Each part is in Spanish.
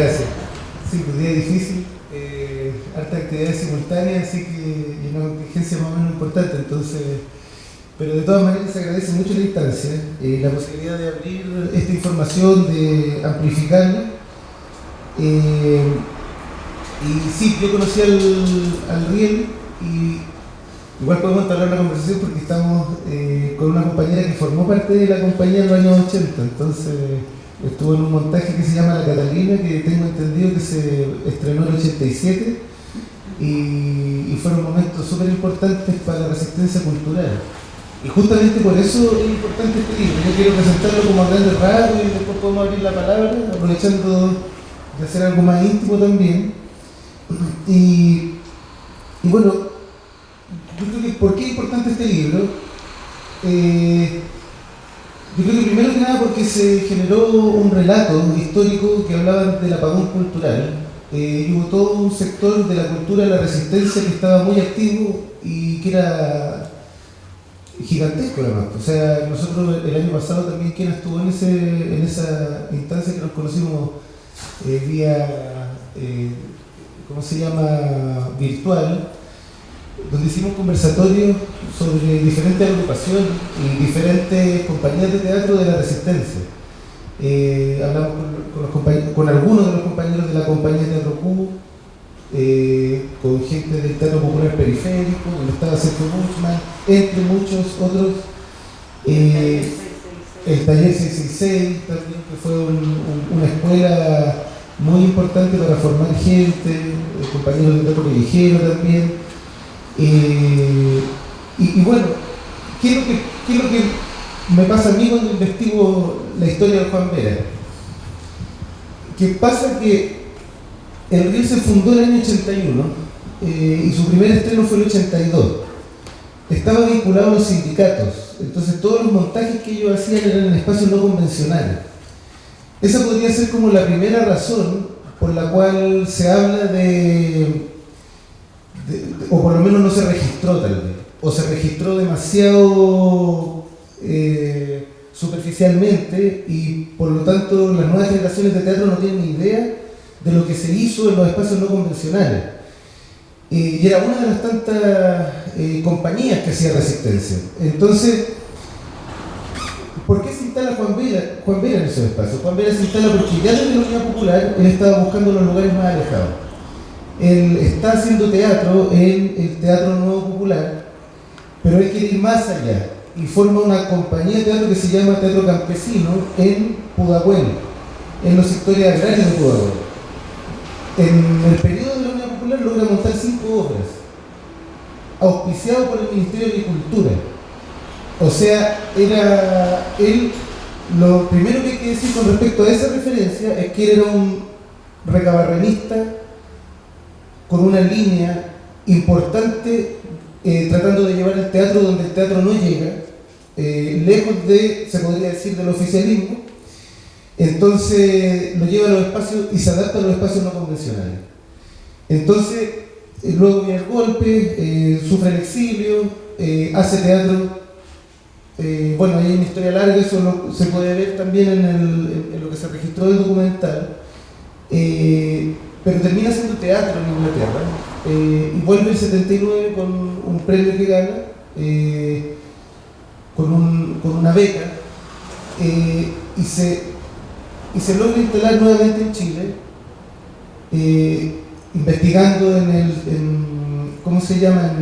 gracias. Sí, pues día difícil, harta actividades simultáneas, así que y una contingencia más o menos importante, entonces, pero de todas maneras se agradece mucho la instancia, la posibilidad de abrir esta información, de amplificarla. Y sí, yo conocí al Riel y igual podemos entablar una conversación porque estamos con una compañera que formó parte de la compañía en los años 80, entonces estuvo en un montaje que se llama La Catalina, que tengo entendido que se estrenó en el 87 y fueron momentos súper importantes para la resistencia cultural. Y justamente por eso es importante este libro. Yo quiero presentarlo como a grandes rasgos y después podemos abrir la palabra, aprovechando de hacer algo más íntimo también. Y bueno, yo creo que ¿por qué es importante este libro? Yo creo que primero que nada porque se generó un relato histórico que hablaba del apagón cultural. Y hubo todo un sector de la cultura de la resistencia que estaba muy activo y que era gigantesco además. O sea, nosotros el año pasado también, quien estuvo en esa instancia que nos conocimos vía, ¿cómo se llama?, virtual, donde hicimos conversatorios sobre diferentes agrupaciones y diferentes compañías de teatro de la resistencia. Hablamos con algunos de los compañeros de la compañía de Teatro Q, con gente del Teatro Popular Periférico, donde estaba Sergio Buchmann, entre muchos otros. El Taller 666 también, que fue una escuela muy importante para formar gente, compañeros del Teatro Callejero también. Y bueno, ¿qué es lo que me pasa a mí cuando investigo la historia de Juan Vera? Que pasa que el Riel se fundó en el año 81 y su primer estreno fue el 82. Estaba vinculado a los sindicatos, entonces todos los montajes que ellos hacían eran en espacios no convencionales. Esa podría ser como la primera razón por la cual se habla o por lo menos no se registró tal vez, o se registró demasiado superficialmente y por lo tanto las nuevas generaciones de teatro no tienen ni idea de lo que se hizo en los espacios no convencionales. Y era una de las tantas compañías que hacía resistencia. Entonces, ¿por qué se instala Juan Vera en esos espacios? Juan Vera se instala porque ya desde la Unidad Popular él estaba buscando los lugares más alejados. Él está haciendo teatro en el Teatro Nuevo Popular, pero él quiere ir más allá y forma una compañía de teatro que se llama Teatro Campesino en Pudahuel, en los sectores agrarios de Pudahuel. En el periodo de la Unidad Popular logra montar 5 obras, auspiciado por el Ministerio de Agricultura. O sea, lo primero que hay que decir con respecto a esa referencia es que él era un recabarrenista con una línea importante, tratando de llevar el teatro donde el teatro no llega, lejos de, se podría decir, del oficialismo. Entonces lo lleva a los espacios y se adapta a los espacios no convencionales. Entonces, luego viene el golpe, sufre el exilio, hace teatro. Bueno, hay una historia larga, eso se puede ver también en lo que se registró del documental. Pero termina haciendo teatro en Inglaterra y vuelve el 79 con un premio que gana, con una beca, y se logra instalar nuevamente en Chile, investigando ¿cómo se llama?,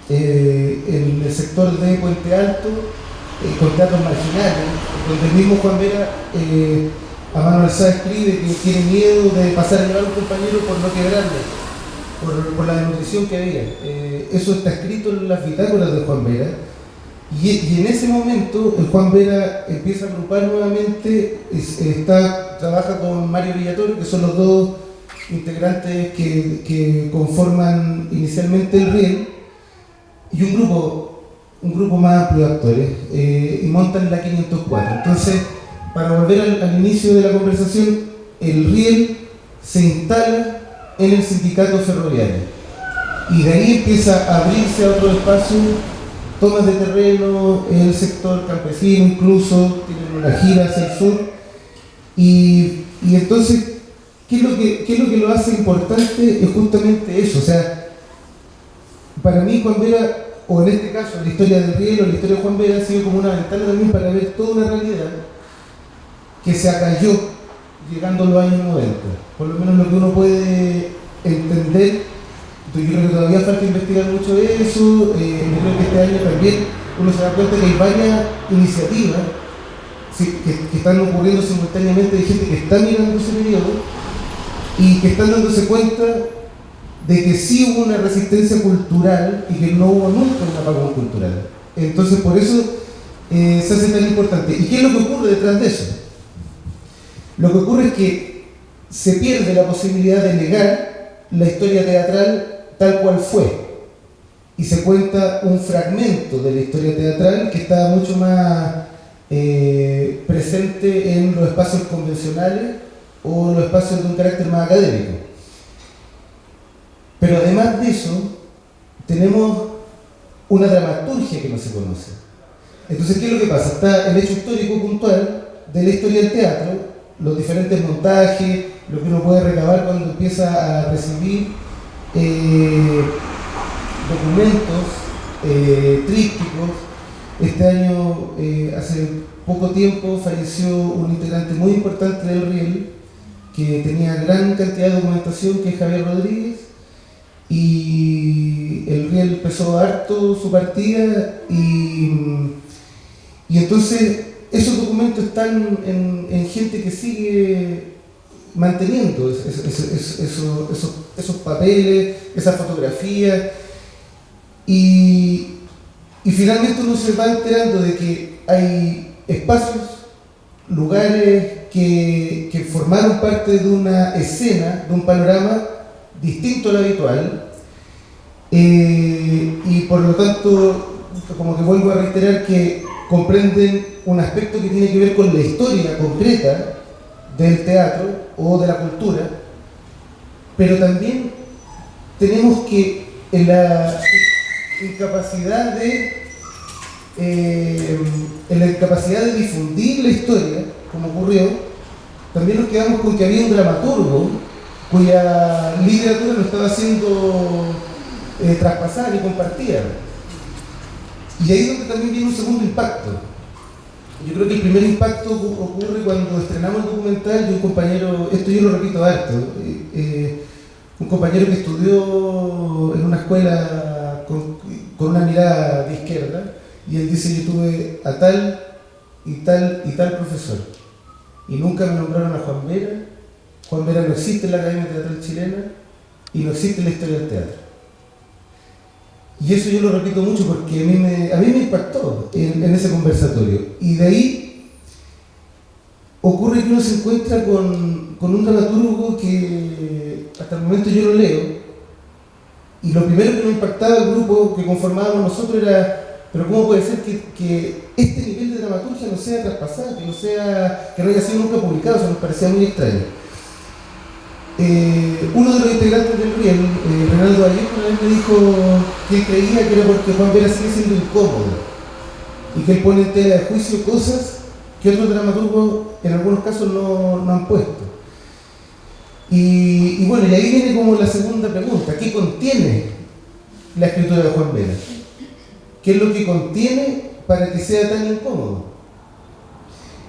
en el sector de Puente Alto, con teatros marginales, donde el mismo Juan Vera a mano alzada escribe que tiene miedo de pasar a llevar a un compañero por no quebrarle, por la desnutrición que había. Eso está escrito en las bitácoras de Juan Vera. Y en ese momento el Juan Vera empieza a agrupar nuevamente, trabaja con Mario Villatoro, que son los dos integrantes que conforman inicialmente el Riel, y un grupo más amplio de actores, y montan la 504. Entonces, para volver al inicio de la conversación, el Riel se instala en el sindicato ferroviario y de ahí empieza a abrirse a otros espacios, tomas de terreno en el sector campesino, incluso tienen una gira hacia el sur y entonces qué es lo que lo hace importante? Es justamente eso. O sea, para mí Juan Vera, o en este caso la historia del Riel o la historia de Juan Vera, ha sido como una ventana también para ver toda una realidad que se acalló llegando a los años 90. Por lo menos lo que uno puede entender. Yo creo que todavía falta investigar mucho de eso. Yo creo que este año también uno se da cuenta que hay varias iniciativas que están ocurriendo simultáneamente de gente que está mirando ese periodo y que están dándose cuenta de que sí hubo una resistencia cultural y que no hubo nunca un apagón cultural. Entonces, por eso se hace tan importante. ¿Y qué es lo que ocurre detrás de eso? Lo que ocurre es que se pierde la posibilidad de negar la historia teatral tal cual fue. Y se cuenta un fragmento de la historia teatral que está mucho más presente en los espacios convencionales o en los espacios de un carácter más académico. Pero además de eso, tenemos una dramaturgia que no se conoce. Entonces, ¿qué es lo que pasa? Está el hecho histórico puntual de la historia del teatro, los diferentes montajes, lo que uno puede recabar cuando empieza a recibir documentos, trípticos. Este año, hace poco tiempo, falleció un integrante muy importante del Riel, que tenía gran cantidad de documentación, que es Javier Rodríguez, y el Riel pesó harto su partida, y entonces esos documentos están en gente que sigue manteniendo esos papeles, esas fotografías, y finalmente uno se va enterando de que hay espacios, lugares que formaron parte de una escena, de un panorama distinto al habitual, y por lo tanto, como que vuelvo a reiterar que comprenden un aspecto que tiene que ver con la historia concreta del teatro o de la cultura, pero también tenemos que en la incapacidad de difundir la historia, como ocurrió, también nos quedamos con que había un dramaturgo cuya literatura lo estaba haciendo traspasar y compartir. Y ahí es donde también viene un segundo impacto. Yo creo que el primer impacto ocurre cuando estrenamos el documental de un compañero, esto yo lo repito harto, un compañero que estudió en una escuela con una mirada de izquierda, y él dice: yo tuve a tal y tal y tal profesor, y nunca me nombraron a Juan Vera. Juan Vera no existe en la Academia Teatral Chilena y no existe en la historia del teatro. Y eso yo lo repito mucho porque a mí me impactó en ese conversatorio. Y de ahí ocurre que uno se encuentra con un dramaturgo que hasta el momento yo lo leo, y lo primero que nos impactaba al grupo que conformábamos nosotros era: pero ¿cómo puede ser que este nivel de dramaturgia no sea traspasado, que no haya sido nunca publicado? Eso nos parecía muy extraño. Uno de los integrantes del Riel, Renaldo Vallejo, una vez me dijo que él creía que era porque Juan Vera sigue siendo incómodo y que él pone en tela de juicio cosas que otros dramaturgos en algunos casos no han puesto. Y bueno, y ahí viene como la segunda pregunta: ¿qué contiene la escritura de Juan Vera? ¿Qué es lo que contiene para que sea tan incómodo?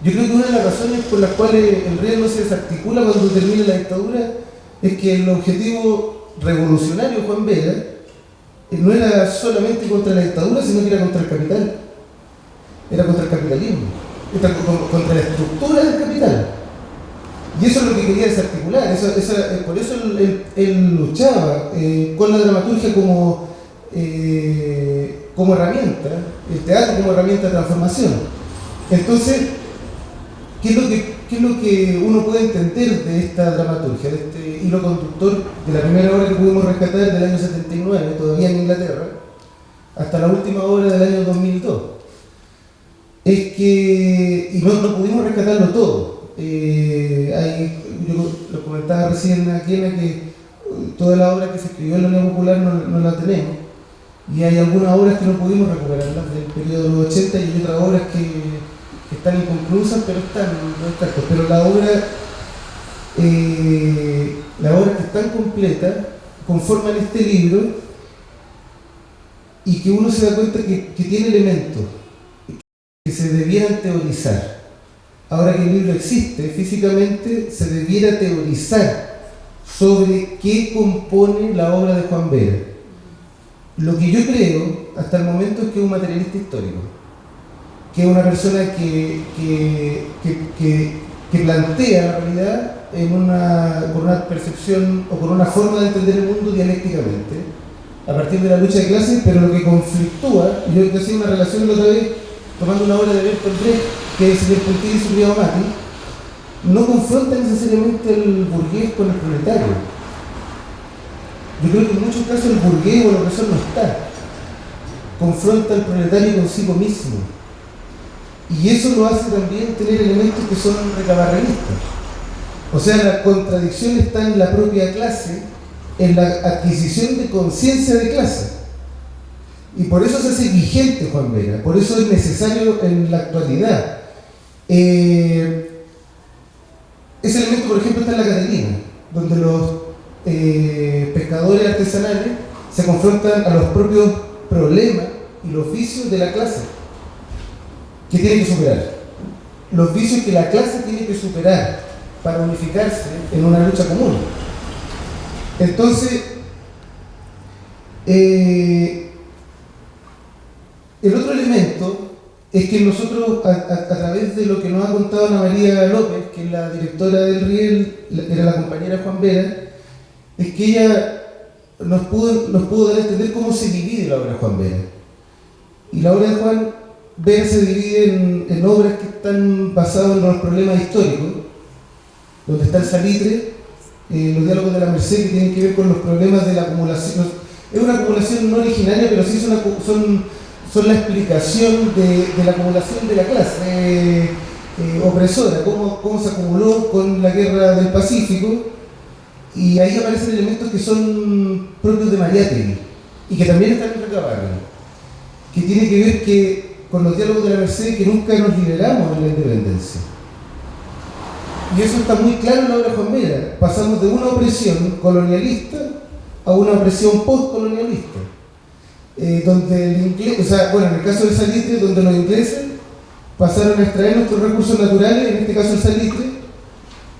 Yo creo que una de las razones por las cuales el Riel no se desarticula cuando termina la dictadura es que el objetivo revolucionario de Juan Vera no era solamente contra la dictadura, sino que era contra el capital. Era contra el capitalismo, era contra la estructura del capital. Y eso es lo que quería desarticular. Por eso él luchaba con la dramaturgia como herramienta, el teatro como herramienta de transformación. Entonces, ¿qué es lo que uno puede entender de esta dramaturgia, de este hilo conductor de la primera obra que pudimos rescatar del año 79, todavía en Inglaterra, hasta la última obra del año 2002? Es que, y no pudimos rescatarlo todo. Yo lo comentaba recién a Kena, que toda la obra que se escribió en la Unión Popular no la tenemos, y hay algunas obras que no pudimos recuperarlas del periodo de los 80, y hay otras obras que están inconclusas, pero están los extractos. Pero la obra las obras que están completas conforman este libro y que uno se da cuenta que tiene elementos que se debieran teorizar. Ahora que el libro existe físicamente, se debiera teorizar sobre qué compone la obra de Juan Vera. Lo que yo creo hasta el momento es que es un materialista histórico, que es una persona que plantea la realidad con una percepción o con una forma de entender el mundo dialécticamente, a partir de la lucha de clases, pero lo que conflictúa, yo hacía una relación la otra vez, tomando una obra de Bertolt Brecht, que es el Pontil y su criado Mati, no confronta necesariamente el burgués con el proletario. Yo creo que en muchos casos el burgués o el opresor no está. Confronta al proletario consigo mismo. Y eso lo hace también tener elementos que son recabarrelistas. O sea, la contradicción está en la propia clase, en la adquisición de conciencia de clase. Y por eso se hace vigente Juan Vera, por eso es necesario en la actualidad. Ese elemento, por ejemplo, está en la Caterina, donde los pescadores artesanales se confrontan a los propios problemas y los vicios de la clase que tienen que superar. Los vicios que la clase tiene que superar para unificarse en una lucha común. Entonces, el otro elemento es que nosotros, a través de lo que nos ha contado Ana María López, que es la directora del Riel, era la compañera Juan Vera, es que ella nos pudo dar a entender cómo se divide la obra de Juan Vera. Y la obra de Juan Vera se divide en obras que están basadas en los problemas históricos, donde está el salitre, los diálogos de la Merced, que tienen que ver con los problemas de la acumulación. Es una acumulación no originaria, pero sí son la explicación de la acumulación de la clase opresora, cómo se acumuló con la guerra del Pacífico, y ahí aparecen elementos que son propios de Mariátegui y que también están en Recabarren, que tiene que ver con los diálogos de la Merced, que nunca nos liberamos de la independencia. Y eso está muy claro en la obra de Juan Vera. Pasamos de una opresión colonialista a una opresión postcolonialista. Donde el inglés, en el caso del salitre, donde los ingleses pasaron a extraer nuestros recursos naturales, en este caso el salitre,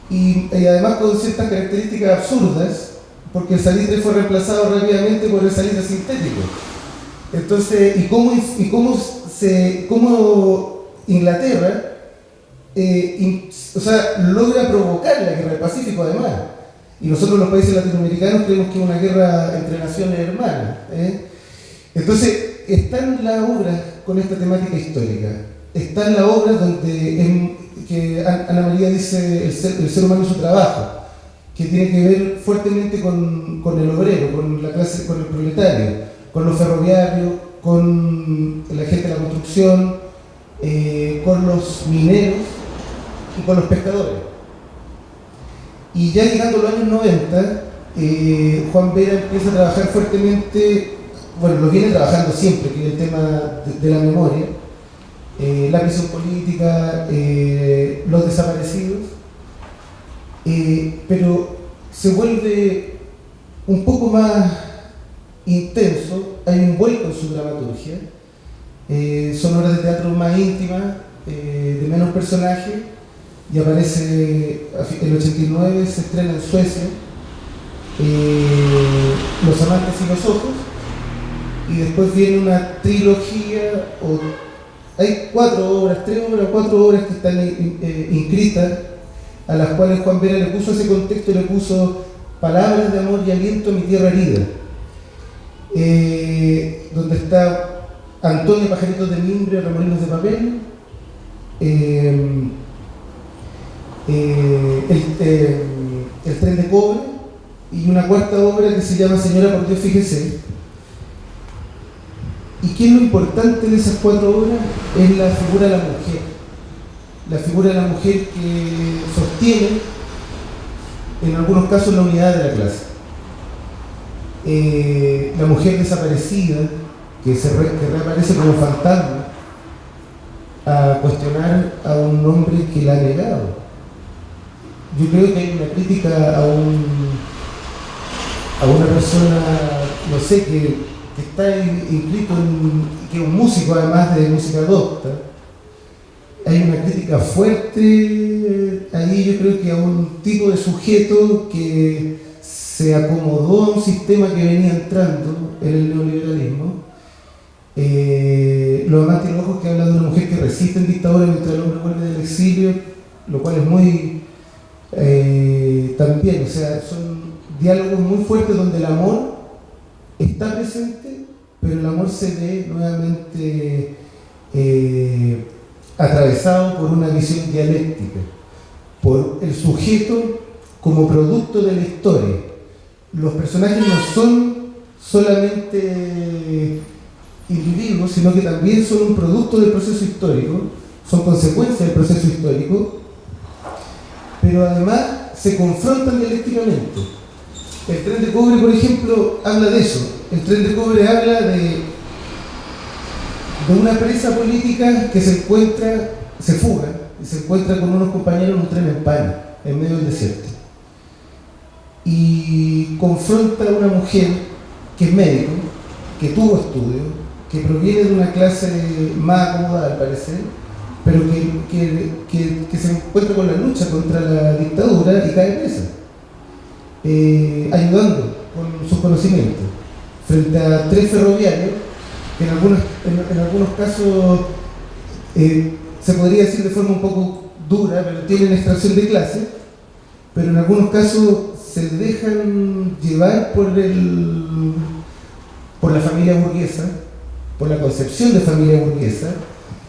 y además con ciertas características absurdas, porque el salitre fue reemplazado rápidamente por el salitre sintético. Entonces, cómo Inglaterra logra provocar la guerra del Pacífico además. Y nosotros los países latinoamericanos creemos que es una guerra entre naciones hermanas. Entonces, están las obras con esta temática histórica. Están las obras donde que Ana María dice el ser humano y su trabajo, que tiene que ver fuertemente con el obrero, con la clase, con el proletario, con los ferroviarios, con la gente de la construcción, con los mineros y con los pescadores. Y ya llegando a los años 90, Juan Vera empieza a trabajar fuertemente, lo viene trabajando siempre, que es el tema de la memoria, la prisión política, los desaparecidos, pero se vuelve un poco más intenso, hay un vuelco en su dramaturgia, son obras de teatro más íntimas, de menos personajes, y aparece en el 89, se estrena en Suecia, Los amantes y los ojos, y después viene una trilogía, hay 4 obras, 3 obras, 4 obras que están inscritas, a las cuales Juan Vera le puso ese contexto, le puso palabras de amor y aliento a mi tierra herida, donde está Antonio Pajaritos de Mimbre, Remolinos de Papel, el tren de cobre, y una cuarta obra que se llama Señora por Dios fíjese. ¿Y qué es lo importante de esas 4 obras? Es la figura de la mujer. La figura de la mujer que sostiene, en algunos casos, la unidad de la clase. La mujer desaparecida, que reaparece como fantasma, a cuestionar a un hombre que la ha negado. yo creo que hay una crítica a una persona, no sé, que está inscrito que es un músico además de música docta. Hay una crítica fuerte ahí, yo creo que a un tipo de sujeto que se acomodó a un sistema que venía entrando en el neoliberalismo. Los amantes y los ojos, que habla de una mujer que resiste en dictadura mientras el hombre vuelve del exilio, lo cual es muy también, o sea, son diálogos muy fuertes donde el amor está presente, pero el amor se ve nuevamente atravesado por una visión dialéctica, por el sujeto como producto de la historia. Los personajes no son solamente individuos, sino que también son un producto del proceso histórico, son consecuencias del proceso histórico, pero además se confrontan dialécticamente. El Tren de Cobre, por ejemplo, habla de eso. El Tren de Cobre habla de una presa política que se fuga y se encuentra con unos compañeros en un tren en España, en medio del desierto. Y confronta a una mujer que es médico, que tuvo estudios, que proviene de una clase más acomodada al parecer, pero que se encuentra con la lucha contra la dictadura y cae presa, ayudando con sus conocimientos, frente a 3 ferroviarios que en algunos casos se podría decir de forma un poco dura, pero tienen extracción de clase, pero en algunos casos se dejan llevar por la familia burguesa, por la concepción de familia burguesa,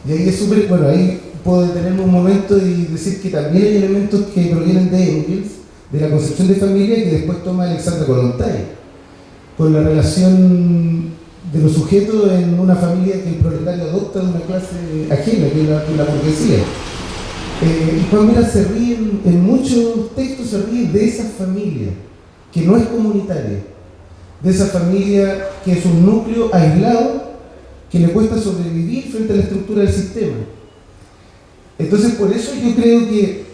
y ahí es súper, bueno, ahí puedo detenerme un momento y decir que también hay elementos que provienen de Engels, de la concepción de familia, que después toma Alexandra Kollontai, con la relación de los sujetos en una familia que el proletario adopta de una clase ajena, que es la burguesía. Y Juan Vera se ríe en muchos textos, se ríe de esa familia, que no es comunitaria, de esa familia que es un núcleo aislado, que le cuesta sobrevivir frente a la estructura del sistema. Entonces, por eso yo creo que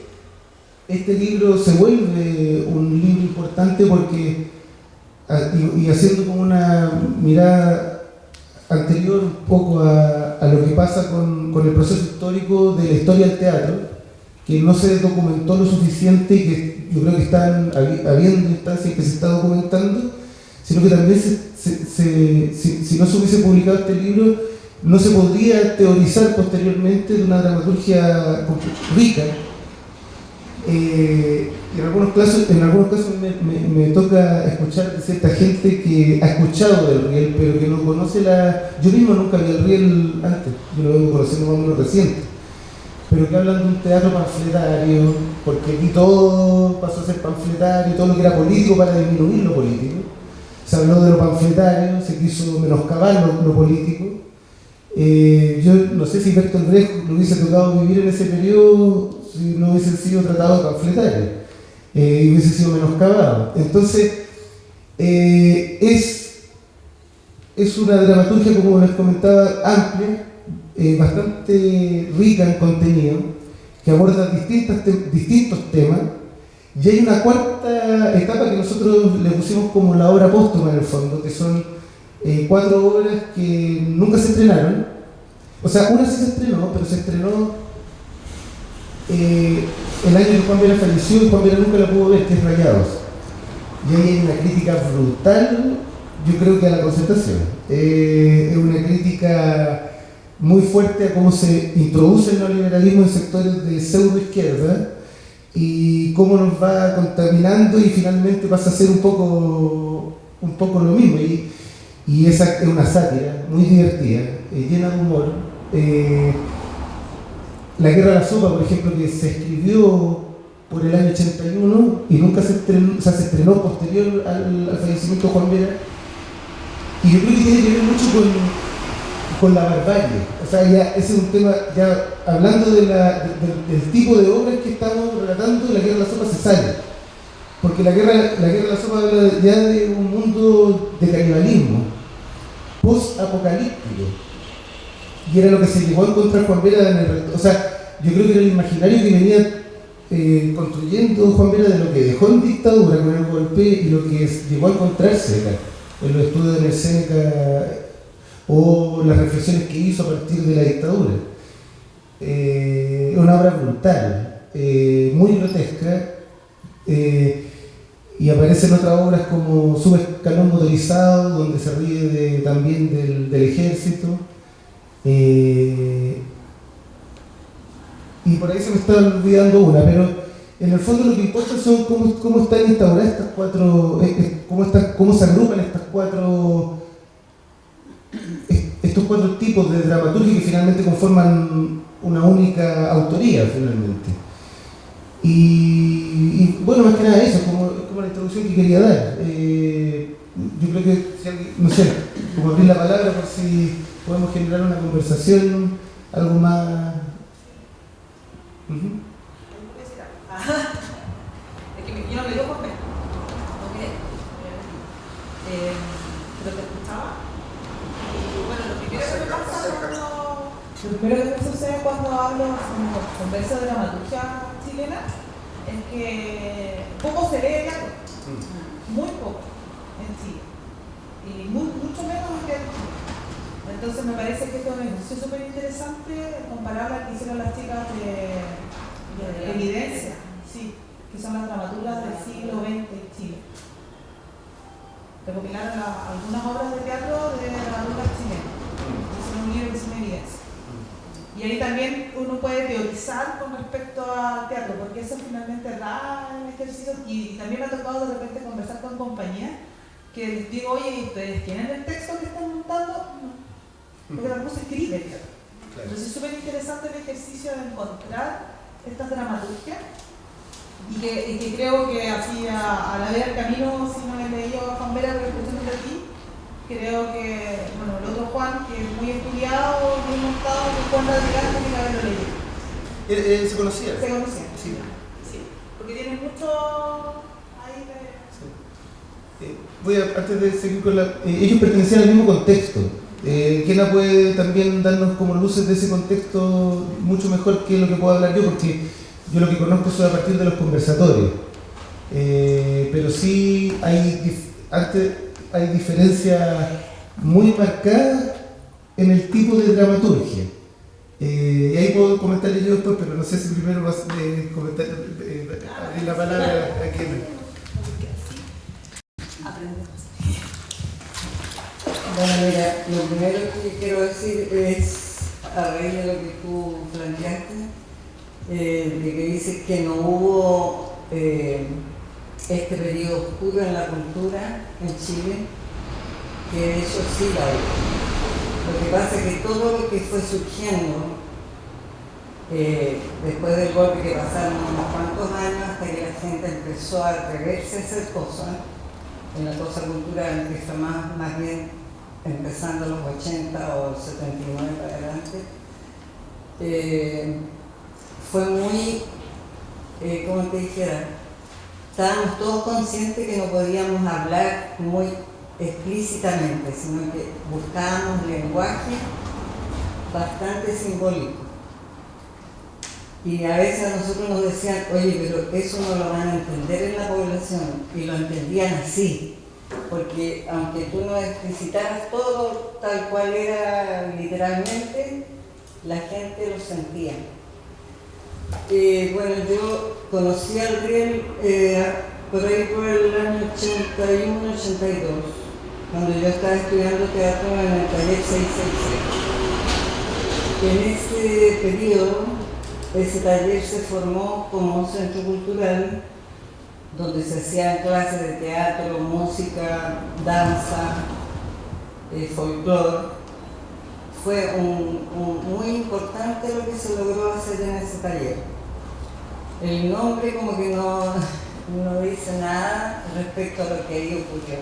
este libro se vuelve un libro importante, porque, y haciendo como una mirada anterior un poco a lo que pasa con el proceso histórico de la historia del teatro, que no se documentó lo suficiente y que yo creo que están habiendo instancias que se está documentando, sino que también si no se hubiese publicado este libro, no se podría teorizar posteriormente de una dramaturgia rica. En algunos casos me toca escuchar de cierta gente que ha escuchado del Riel, pero que no conoce Yo mismo nunca vi el Riel antes, yo lo vengo conociendo más o menos reciente, pero que hablan de un teatro panfletario, porque aquí todo pasó a ser panfletario, todo lo que era político para disminuir lo político. Se habló de lo panfletario, se quiso menoscabar lo político. Yo no sé si Bertolt Brecht le hubiese tocado vivir en ese periodo si no hubiese sido tratado de panfletario, y hubiese sido menoscabado. Entonces, es una dramaturgia, como les comentaba, amplia, bastante rica en contenido, que aborda distintos temas. Y hay una cuarta etapa que nosotros le pusimos como la obra póstuma en el fondo, que son 4 obras que nunca se estrenaron. O sea, una sí se estrenó, pero se estrenó el año que Juan Vera falleció, y Juan Vera nunca la pudo ver, que es Rayados. Y ahí hay una crítica brutal, yo creo que a la concertación. Es una crítica muy fuerte a cómo se introduce el neoliberalismo en sectores de pseudo-izquierda, y cómo nos va contaminando y finalmente pasa a ser un poco lo mismo. Y esa es una sátira muy divertida, llena de humor. La Guerra de la Sopa, por ejemplo, que se escribió por el año 81 y nunca se estrenó, o sea, se estrenó posterior al fallecimiento de Juan Vera, y yo creo que tiene que ver mucho con la barbarie. O sea, ya ese es un tema, ya hablando del tipo de obras que estamos relatando, La Guerra de la Sopa se sale, porque la guerra de la Sopa habla ya de un mundo de canibalismo post-apocalíptico, y era lo que se llegó a encontrar Juan Vera o sea, yo creo que era el imaginario que venía construyendo Juan Vera de lo que dejó en dictadura con el golpe y lo que llegó a encontrarse acá, en los estudios de Mercénica o las reflexiones que hizo a partir de la dictadura. Es una obra brutal, muy grotesca, y aparecen otras obras como Subescalón motorizado, donde se ríe también del ejército. Y por ahí se me está olvidando una, pero en el fondo lo que importa son cómo están instauradas estas cuatro, cómo se agrupan estos cuatro tipos de dramaturgia que finalmente conforman una única autoría, finalmente. Y bueno, más que nada eso, como la introducción que quería dar. Yo creo que, si alguien, no sé, como abrir la palabra por si podemos generar una conversación, algo más. Es que yo no me dio por ver. Pero te escuchaba. Y bueno, lo primero que me sucede cuando hablo, cuando converso de dramaturgia chilena, es que poco se lee teatro. Muy poco en Chile. Y mucho menos en Chile. Entonces me parece que esto es un ejercicio súper interesante comparable al que hicieron las chicas de Evidencia, sí, que son las dramaturgas del siglo XX en Chile. Recopilaron algunas obras de teatro de dramaturgas chilenas. Hicieron un libro que se llama Evidencia. Y ahí también uno puede teorizar con respecto al teatro, porque eso finalmente da el ejercicio. Y también me ha tocado de repente conversar con compañías que les digo, oye, ¿ustedes tienen el texto que están montando? No. Porque tampoco se escribe el teatro. Claro. Entonces es súper interesante el ejercicio de encontrar estas dramaturgias y que creo que así a la vez del camino, si no he leído a Juan Vera, pero escuchando de ti, creo que, bueno, el otro Juan, que es muy estudiado, muy montado, que Juan Radical, tiene que haberlo leído. ¿Se conocía? Se conocía. Sí. Sí, porque tiene mucho ahí de... Sí. Antes de seguir con ellos pertenecían al mismo contexto. Kena puede también darnos como luces de ese contexto mucho mejor que lo que puedo hablar yo, porque yo lo que conozco es a partir de los conversatorios. Pero sí hay diferencias muy marcadas en el tipo de dramaturgia. Y ahí puedo comentarle yo después, pero no sé si primero vas a comentar abrir la palabra a Kena. Bueno, mira, lo primero que quiero decir es, a raíz de lo que tú planteaste, de que dices que no hubo este periodo oscuro en la cultura en Chile, que de hecho sí la hubo. Lo que pasa es que todo lo que fue surgiendo después del golpe, que pasaron unos cuantos años hasta que la gente empezó a atreverse a hacer cosas, en la cosa cultural, que fue más bien empezando los 80 o 79 para adelante, fue muy, como te dijera, estábamos todos conscientes que no podíamos hablar muy explícitamente, sino que buscábamos lenguaje bastante simbólico. Y a veces a nosotros nos decían, oye, pero eso no lo van a entender en la población, y lo entendían así. Porque aunque tú no explicitaras todo tal cual era literalmente, la gente lo sentía. Bueno, yo conocí al Riel por ahí por el año 81, 82, cuando yo estaba estudiando teatro en el taller 666. En ese periodo, ese taller se formó como un centro cultural donde se hacían clases de teatro, música, danza, folclore. Fue muy importante lo que se logró hacer en ese taller. El nombre como que no dice nada respecto a lo que ahí ocurrió.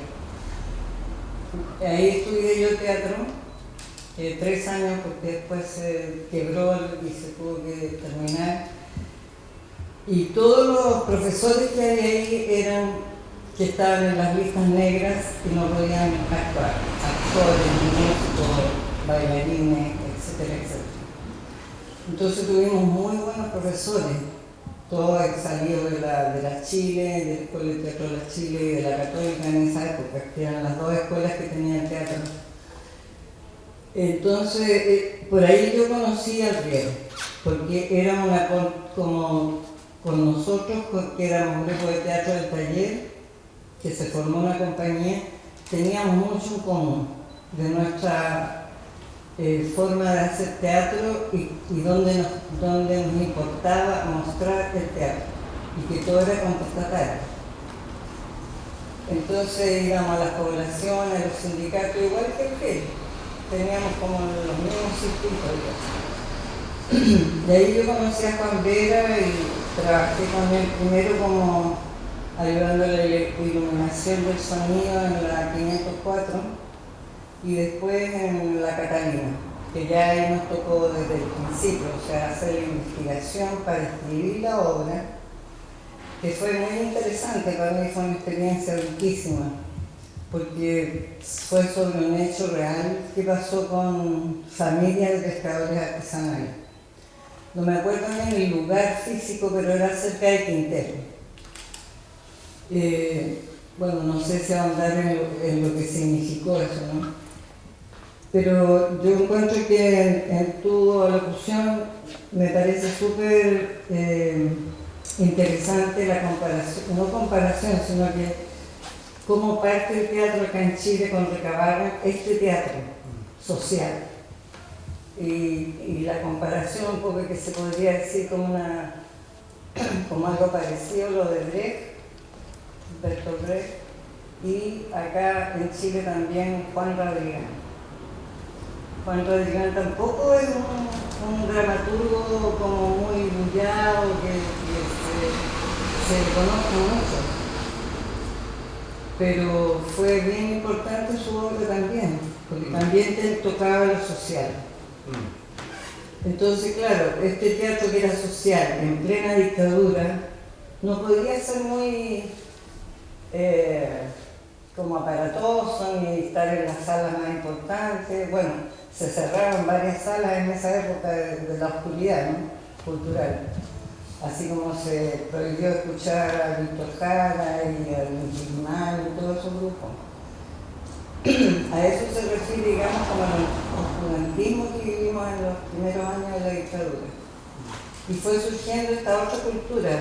Ahí estudié yo teatro, 3 años, porque después se quebró y se tuvo que terminar. Y todos los profesores que hay ahí eran que estaban en las listas negras y no podían actuar. Actores, músicos, bailarines, etcétera, etcétera. Entonces tuvimos muy buenos profesores Todo el salido de la Chile, de la Escuela de Teatro de la Chile y de la Católica en esa época, que eran las dos escuelas que tenían teatro. Entonces, por ahí yo conocí al Riego, porque era como con nosotros, que éramos un grupo de teatro del taller, que se formó una compañía, teníamos mucho en común de nuestra forma de hacer teatro y donde nos importaba mostrar el teatro, y que todo era contestatario. Entonces íbamos a las poblaciones, a los sindicatos, igual que él. Teníamos como los mismos circuitos. De ahí yo conocí a Juan Vera y trabajé con él primero como ayudándole a la iluminación del sonido en la 504 y después en la Catalina, que ya ahí nos tocó desde el principio, o sea, hacer la investigación para escribir la obra, que fue muy interesante. Para mí fue una experiencia riquísima, porque fue sobre un hecho real que pasó con familias de pescadores artesanales. No me acuerdo bien el lugar físico, pero era cerca de Quintero. Bueno, no sé si ahondar en lo que significó eso, ¿no? Pero yo encuentro que en tu alocución me parece súper interesante la comparación, no comparación, sino que cómo parte el teatro acá en Chile con recabar este teatro social. Y la comparación, un poco que se podría decir como algo parecido a lo de Brecht, Bertolt Brecht, y acá en Chile también Juan Radrigán. Juan Radrigán tampoco es un dramaturgo como muy bullado, que se le conoce mucho, pero fue bien importante su obra también, porque también tocaba lo social. Entonces, claro, este teatro que era social, en plena dictadura, no podía ser muy como aparatoso, ni estar en las salas más importantes. Bueno, se cerraron varias salas en esa época de la oscuridad, ¿no?, cultural. Así como se prohibió escuchar a Víctor Jara y a Luis Guzmán y todos esos grupos. A eso se refiere, digamos, como al oscurantismo que vivimos en los primeros años de la dictadura. Y fue surgiendo esta otra cultura.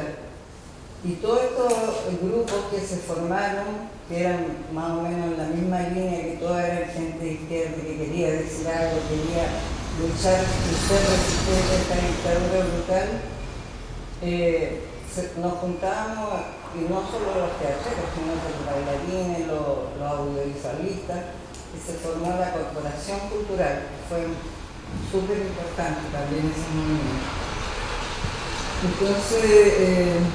Y todos estos grupos que se formaron, que eran más o menos en la misma línea, que toda eran gente de izquierda que quería decir algo, quería luchar y ser resistente a esta dictadura brutal, nos juntábamos, y no solo los teatreros, sino los bailarines, los audiovisualistas, y se formó la Corporación Cultural, que fue súper importante también ese movimiento. Entonces,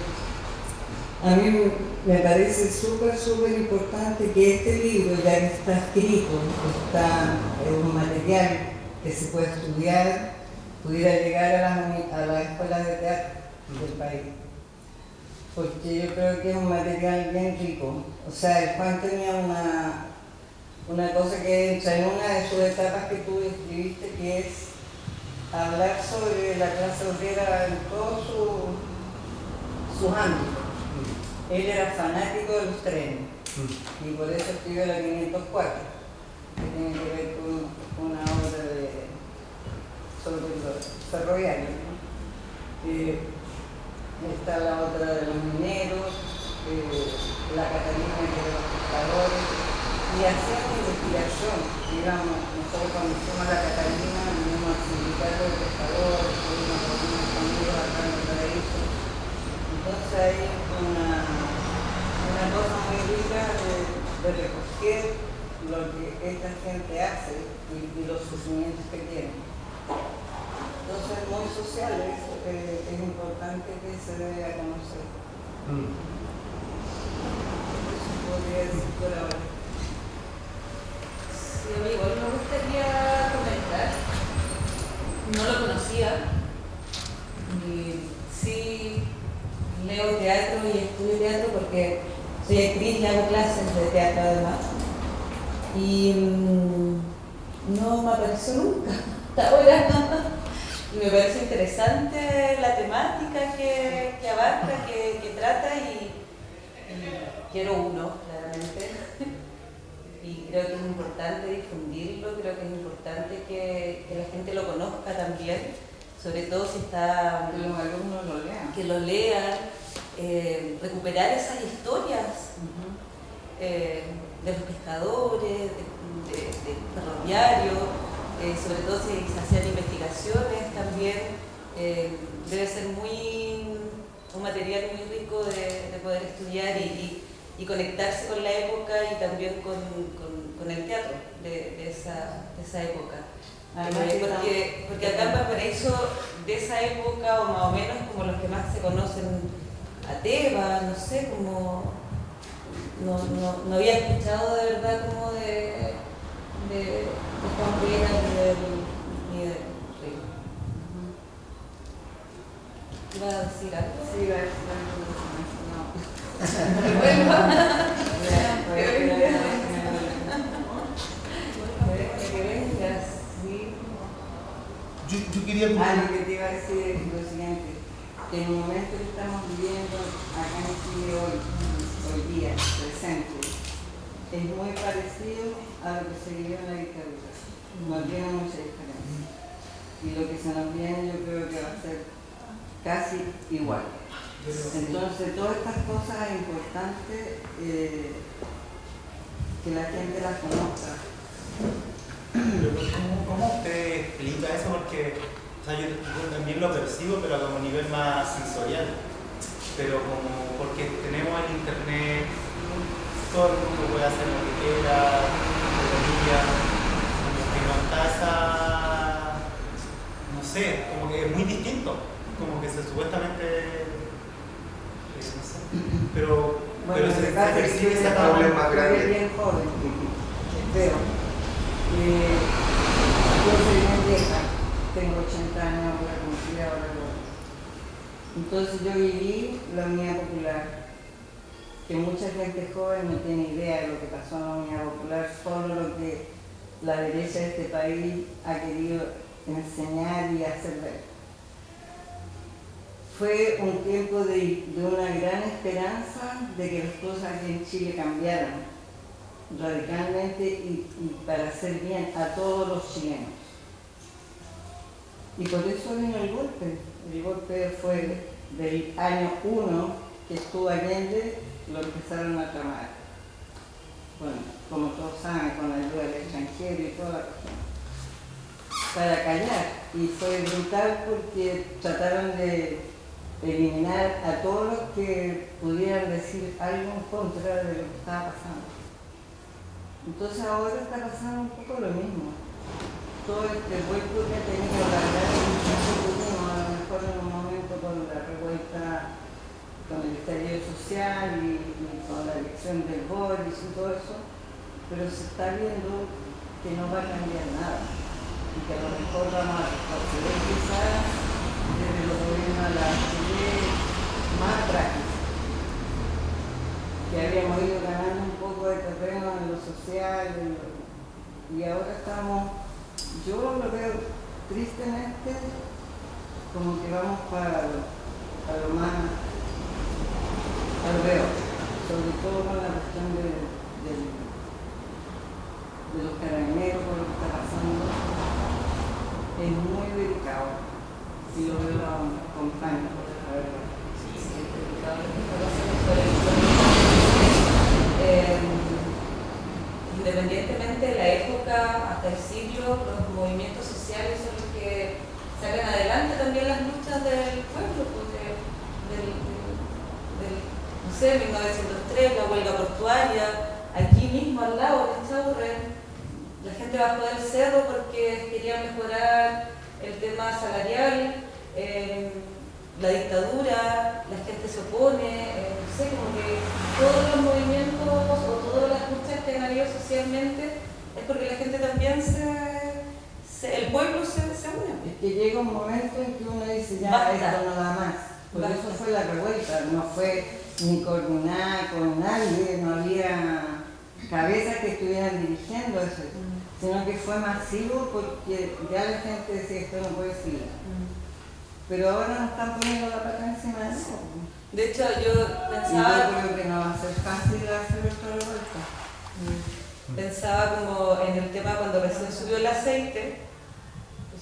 a mí me parece súper importante que este libro, ya que está escrito, es un material que se puede estudiar, pudiera llegar a las escuelas de teatro del país. Porque yo creo que es un material bien rico. O sea, el Juan tenía una cosa que entra en una de sus etapas que tú escribiste, que es hablar sobre la clase obrera en todos sus ámbitos. Él era fanático de los trenes y por eso escribió la 504, que tiene que ver con una obra sobre los ferroviarios, ¿no? Está la otra de los mineros, la Catalina de los pescadores, y hacíamos investigación. Digamos, nosotros cuando fuimos a la Catalina, vinimos al sindicato de pescadores, tuvimos reuniones con ellos acá en el paraíso. Entonces hay una cosa muy rica de recoger lo que esta gente hace y los sufrimientos que tienen. Entonces es muy social eso, es importante que se dé a conocer. Eso podría decir por ahora. Sí, amigo, me gustaría comentar, no lo conocía, y sí leo teatro y estudio teatro porque soy actriz y hago clases de teatro además, y no me apareció nunca, hasta ahora. me parece interesante la temática que abarca, que trata y quiero uno, claramente. Y creo que es importante difundirlo, creo que es importante que la gente lo conozca también, sobre todo si está... Que los alumnos lo lean. Que lo lean, recuperar esas historias de los pescadores, de ferroviarios, sobre todo si se hacían investigaciones también, debe ser un material muy rico de poder estudiar y conectarse con la época y también con el teatro de esa época. Porque acá en Valparaíso, de esa época, o más o menos como los que más se conocen, a Teba, no sé, como no había escuchado de verdad como de Juan Rueda ni de Río. ¿Iba a decir algo? Sí, iba a decir algo de eso, no. Que vengas, sí. Yo quería... Lo que te iba a decir es lo siguiente, que en el momento que estamos viviendo acá en Chile hoy día, presente, es muy parecido a lo que se vivió en la dictadura. No tiene mucha diferencia. Y lo que se nos viene yo creo que va a ser casi igual. Entonces todas estas cosas es importante que la gente las conozca. ¿Cómo usted explica eso? Porque o sea, yo también lo percibo, pero como a nivel más sensorial. Pero como porque tenemos el internet, todo el mundo puede hacer lo que quiera, como que no está esa, no sé, como que es muy distinto, como que se supuestamente, no sé, pero se percibe esa problema más grande. Bien joven, pero yo soy bien vieja, tengo 80 años, ahora cumplí ahora. Entonces yo viví la Unidad Popular, que mucha gente joven no tiene idea de lo que pasó en la Unidad Popular, solo lo que la derecha de este país ha querido enseñar y hacer ver. Fue un tiempo de una gran esperanza de que las cosas aquí en Chile cambiaran radicalmente y para hacer bien a todos los chilenos. Y por eso vino el golpe. El golpe fue del año 1 que estuvo Allende, lo empezaron a tramar. Bueno, como todos saben, con la ayuda del extranjero y toda la cuestión. Para callar. Y fue brutal porque trataron de eliminar a todos los que pudieran decir algo en contra de lo que estaba pasando. Entonces ahora está pasando un poco lo mismo. Todo este vuelco que ha tenido la gran que tuvimos a lo mejor en un momento con la revuelta, con el estallido social y con la elección del Boris y todo eso, pero se está viendo que no va a cambiar nada y que a lo mejor vamos a retroceder quizás desde los gobiernos a la Chile más práctica, que habíamos ido ganando un poco de terreno en lo social y ahora estamos, yo lo veo tristemente como que vamos para lo más, a lo peor, sobre todo con la cuestión de los carabineros, por lo que está pasando, es muy delicado y lo veo acompaño, la verdad. Sí, es delicado lo que está pasando. Independientemente de la época, hasta el siglo, los movimientos sociales son los que sacan adelante también las luchas del pueblo, pues no sé, 1903, la huelga portuaria, aquí mismo al lado, en Chaurren, la gente bajó del cerro porque querían mejorar el tema salarial, la dictadura, la gente se opone, no sé, como que todos los movimientos o todas las luchas que han habido socialmente es porque la gente también el pueblo se une. Es que llega un momento en que uno dice ya Basta. esto no da más, por eso fue la revuelta, no fue ni coordinada con nadie, no había cabezas que estuvieran dirigiendo eso. sino que fue masivo porque ya la gente decía esto no puede seguir. Pero ahora nos están poniendo la pata encima de eso. De hecho, yo Y pensaba... yo creo que no va a ser fácil hacer otra revuelta. Pensaba como en el tema cuando recién subió el aceite,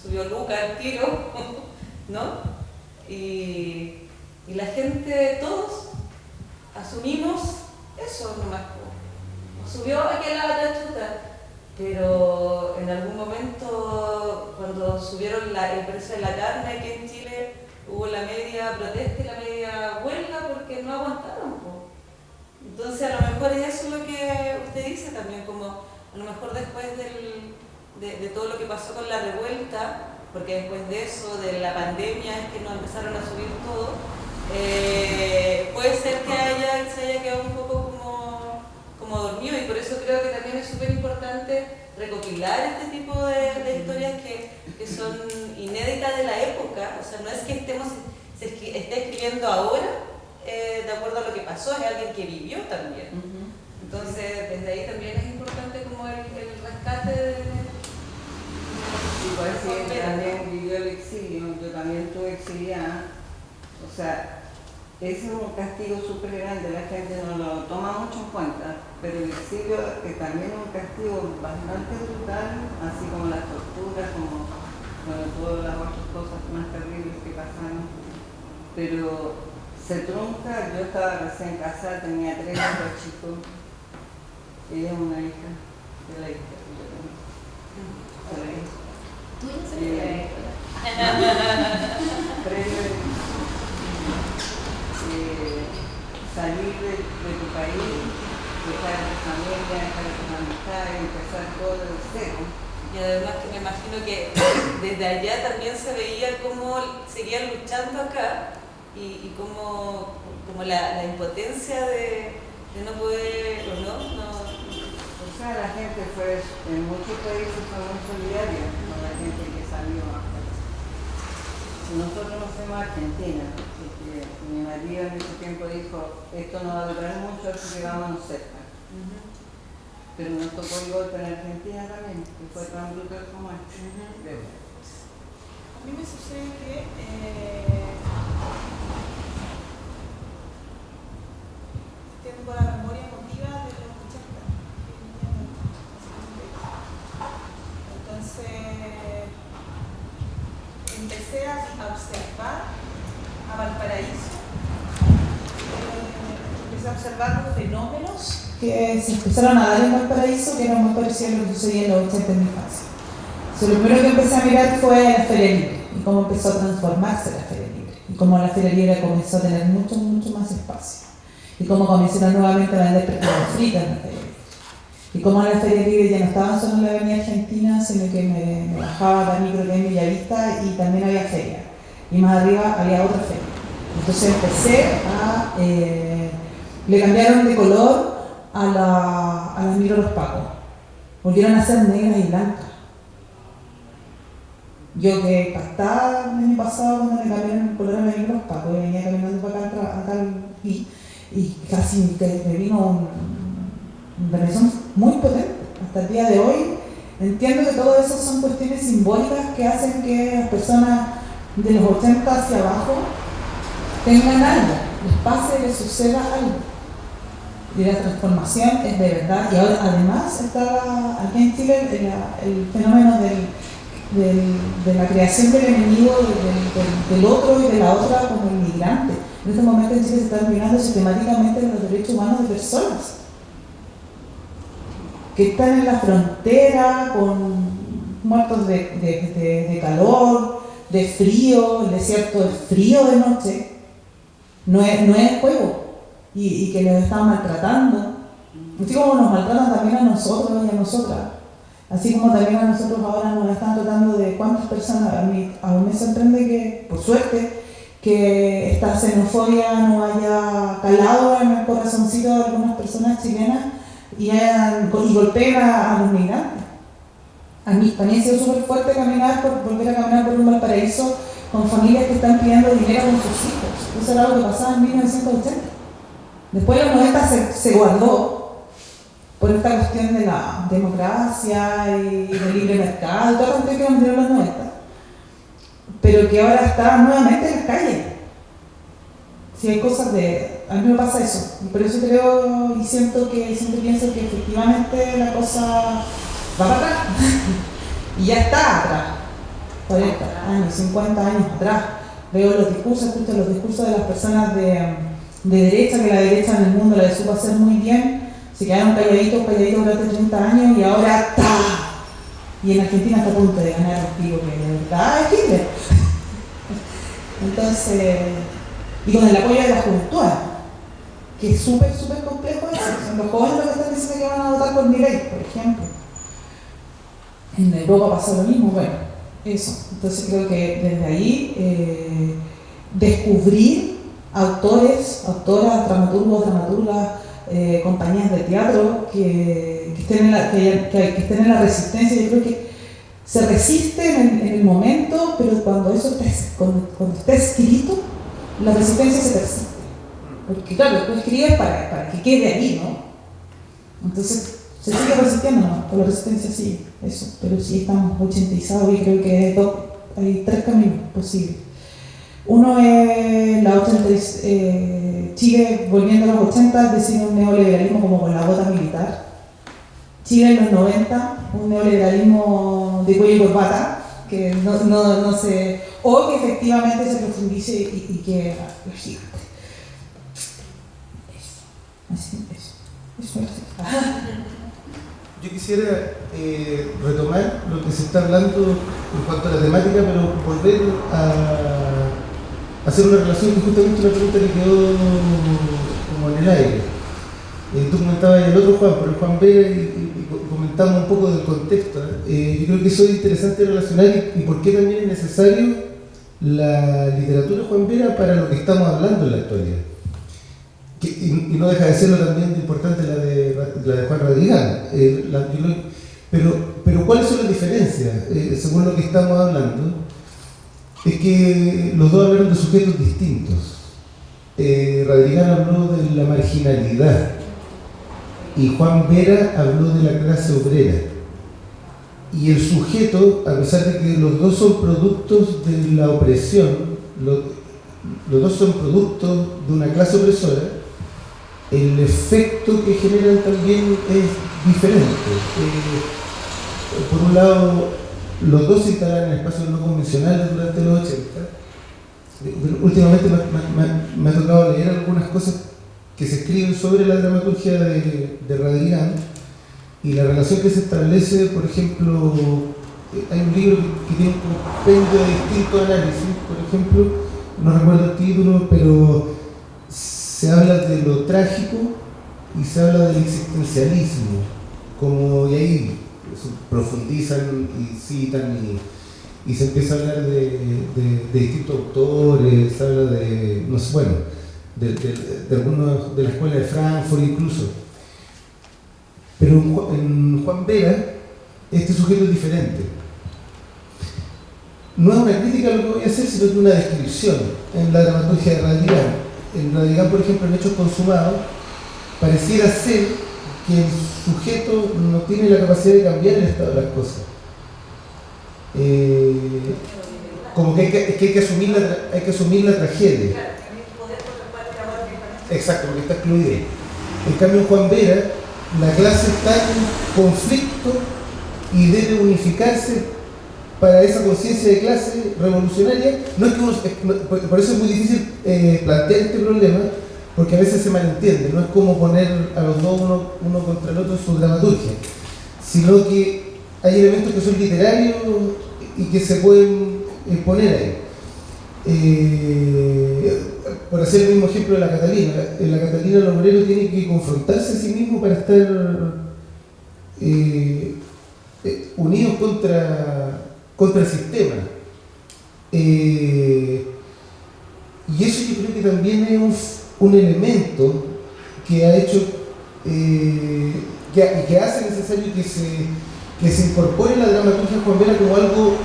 subió Luca al tiro, ¿no? Y la gente, todos, asumimos eso nomás. Subió aquí a la chuta, pero en algún momento, cuando subieron el precio de la carne aquí en Chile, hubo la media protesta y la media huelga porque no aguantaron. Entonces, a lo mejor es eso lo que usted dice también, como a lo mejor después de todo lo que pasó con la revuelta, porque después de eso, de la pandemia, es que nos empezaron a subir todo, puede ser que se haya quedado un poco como dormido, y por eso creo que también es súper importante recopilar este tipo de historias que son inéditas de la época. O sea, no es que se esté escribiendo ahora de acuerdo a lo que pasó, es alguien que vivió también. Entonces, desde ahí también es importante como el rescate de... Y por eso él también vivió el exilio, yo también estuve exiliada. O sea, ese es un castigo súper grande, la gente no lo toma mucho en cuenta, pero el exilio que también es un castigo bastante brutal, así como las torturas, como todas las otras cosas más terribles que pasaron. Pero se trunca, yo estaba recién casada, tenía 3 hijos chicos, ella es una hija de la hija que yo tengo. Tú ya sabes. Salir de tu país, dejar a tu familia, dejar a tus amistades, empezar todo de cero. Y además que me imagino que desde allá también se veía cómo seguían luchando acá y como la impotencia de no poder o no. O sea, la gente fue, en muchos países fue muy solidaria con la gente que salió acá. Nosotros nos fuimos a Argentina, porque mi marido en ese tiempo dijo, esto no va a durar mucho, así que vámonos cerca. Pero nos tocó el golpe en Argentina también, que fue tan brutal como este. A mí me sucede que tengo la memoria emotiva de los 80. Entonces empecé a observar a Valparaíso, empecé a observar los fenómenos que se empezaron a dar en Valparaíso, que eran muy parecidos a lo que sucedía en los 80 en mi infancia. Lo primero que empecé a mirar fue la Feria Libre y cómo empezó a transformarse la Feria Libre y cómo la Feria Libre comenzó a tener mucho más espacio y cómo comenzaron nuevamente a vender pescado frito en la Feria Libre y cómo la Feria Libre ya no estaba solo en la Avenida Argentina, sino que me bajaba a la micro que en Bellavista y también había feria y más arriba había otra feria. Entonces empecé a le cambiaron de color a las micro los pacos, volvieron a ser negras y blancas. Yo que impactada el año pasado cuando me cambiaron el color a la micro los pacos, y venía caminando para acá y casi me vino una reacción muy potente. Hasta el día de hoy entiendo que todo eso son cuestiones simbólicas que hacen que las personas de los 80 hacia abajo tengan algo, les pase, les suceda algo. Y la transformación es de verdad. Y ahora además está aquí en Chile el fenómeno de la creación del enemigo, del otro y de la otra como inmigrante. En este momento en Chile se están violando sistemáticamente los derechos humanos de personas que están en la frontera con muertos de calor, de frío. El desierto es frío de noche, no es juego, y que los están maltratando, así como nos maltratan también a nosotros y a nosotras. Así como también a nosotros ahora nos están tratando de cuántas personas, aún me sorprende que, por suerte, que esta xenofobia no haya calado en el corazoncito de algunas personas chilenas y golpeen a los migrantes. A mí también ha sido súper fuerte volver a caminar por un Valparaíso con familias que están pidiendo dinero con sus hijos. Eso era algo que pasaba en 1980. Después de los 90 se guardó. por esta cuestión de la democracia y del libre mercado, todo lo que vendieron en los 90, pero que ahora está nuevamente en las calles. Si hay cosas de... A mí me pasa eso, y por eso creo y siento que siempre pienso que efectivamente la cosa va para atrás, y ya está atrás, 40 años, 50 años atrás. Veo los discursos, escucho los discursos de las personas de derecha, que la derecha en el mundo la supo hacer muy bien, se quedaron calladitos durante 30 años y ahora ¡ta! Y en Argentina está a punto de ganar el tipo que de verdad es Hitler. Entonces, y con el apoyo de la juventud, que es súper complejo eso. Son los jóvenes los que están diciendo que van a votar por Milei, por ejemplo. En Europa pasó lo mismo, bueno, eso. Entonces creo que desde ahí descubrir autores, autoras, dramaturgos, dramaturgas, compañías de teatro que estén en la resistencia. Yo creo que se resiste en el momento, pero cuando está escrito, la resistencia se persiste. Porque claro, tú escribes para que quede ahí, ¿no? Entonces se sigue resistiendo, ¿no? Con la resistencia sí, eso. Pero sí estamos 80izados y creo que hay 3 caminos posibles. Uno es Chile volviendo a los 80, es decir, un neoliberalismo como con la bota militar. Chile en los 90, un neoliberalismo de cuello y corbata, que no se... o que efectivamente se profundice y que la gigante. Eso. Yo quisiera retomar lo que se está hablando en cuanto a la temática, pero volver a hacer una relación que justamente una pregunta que quedó como en el aire. Tú comentabas el otro Juan, pero el Juan Vera, y comentamos un poco del contexto. Yo creo que eso es interesante relacionar y por qué también es necesario la literatura Juan Vera para lo que estamos hablando en la actualidad. Y no deja de serlo también importante la de Juan Radigual. Pero ¿cuáles son las diferencias? Según lo que estamos hablando, es que los dos hablaron de sujetos distintos. Radigual habló de la marginalidad y Juan Vera habló de la clase obrera. Y el sujeto, a pesar de que los dos son productos de la opresión, los dos son productos de una clase opresora, el efecto que generan también es diferente. Por un lado, los dos se instalaron en espacios no convencionales durante los 80. Últimamente me ha tocado leer algunas cosas que se escriben sobre la dramaturgia de Radigual y la relación que se establece, por ejemplo, hay un libro que tiene un compendio de distintos análisis, por ejemplo, no recuerdo el título, pero se habla de lo trágico y se habla del existencialismo, y ahí profundizan y citan y se empieza a hablar de distintos autores, se habla de, no sé, bueno, de algunos de la escuela de Frankfurt incluso. Pero en Juan Vera, este sujeto es diferente. No es una crítica lo que voy a hacer, sino que una descripción en la dramaturgia de Radigual. En Radigual, por ejemplo, en Hechos Consumados, pareciera ser que el sujeto no tiene la capacidad de cambiar el estado de las cosas. Como que hay que asumir la tragedia. Exacto, porque está excluido. En cambio, en Juan Vera, la clase está en conflicto y debe unificarse para esa conciencia de clase revolucionaria. No es que por eso es muy difícil plantear este problema, porque a veces se malentiende. No es como poner a los dos uno contra el otro en su dramaturgia, sino que hay elementos que son literarios y que se pueden poner ahí. Por hacer el mismo ejemplo de la Catalina. En la Catalina el obrero tiene que confrontarse a sí mismo para estar unidos contra el sistema. Y eso yo creo que también es un elemento que ha hecho, que hace necesario que se incorpore la dramaturgia Juan Vera como algo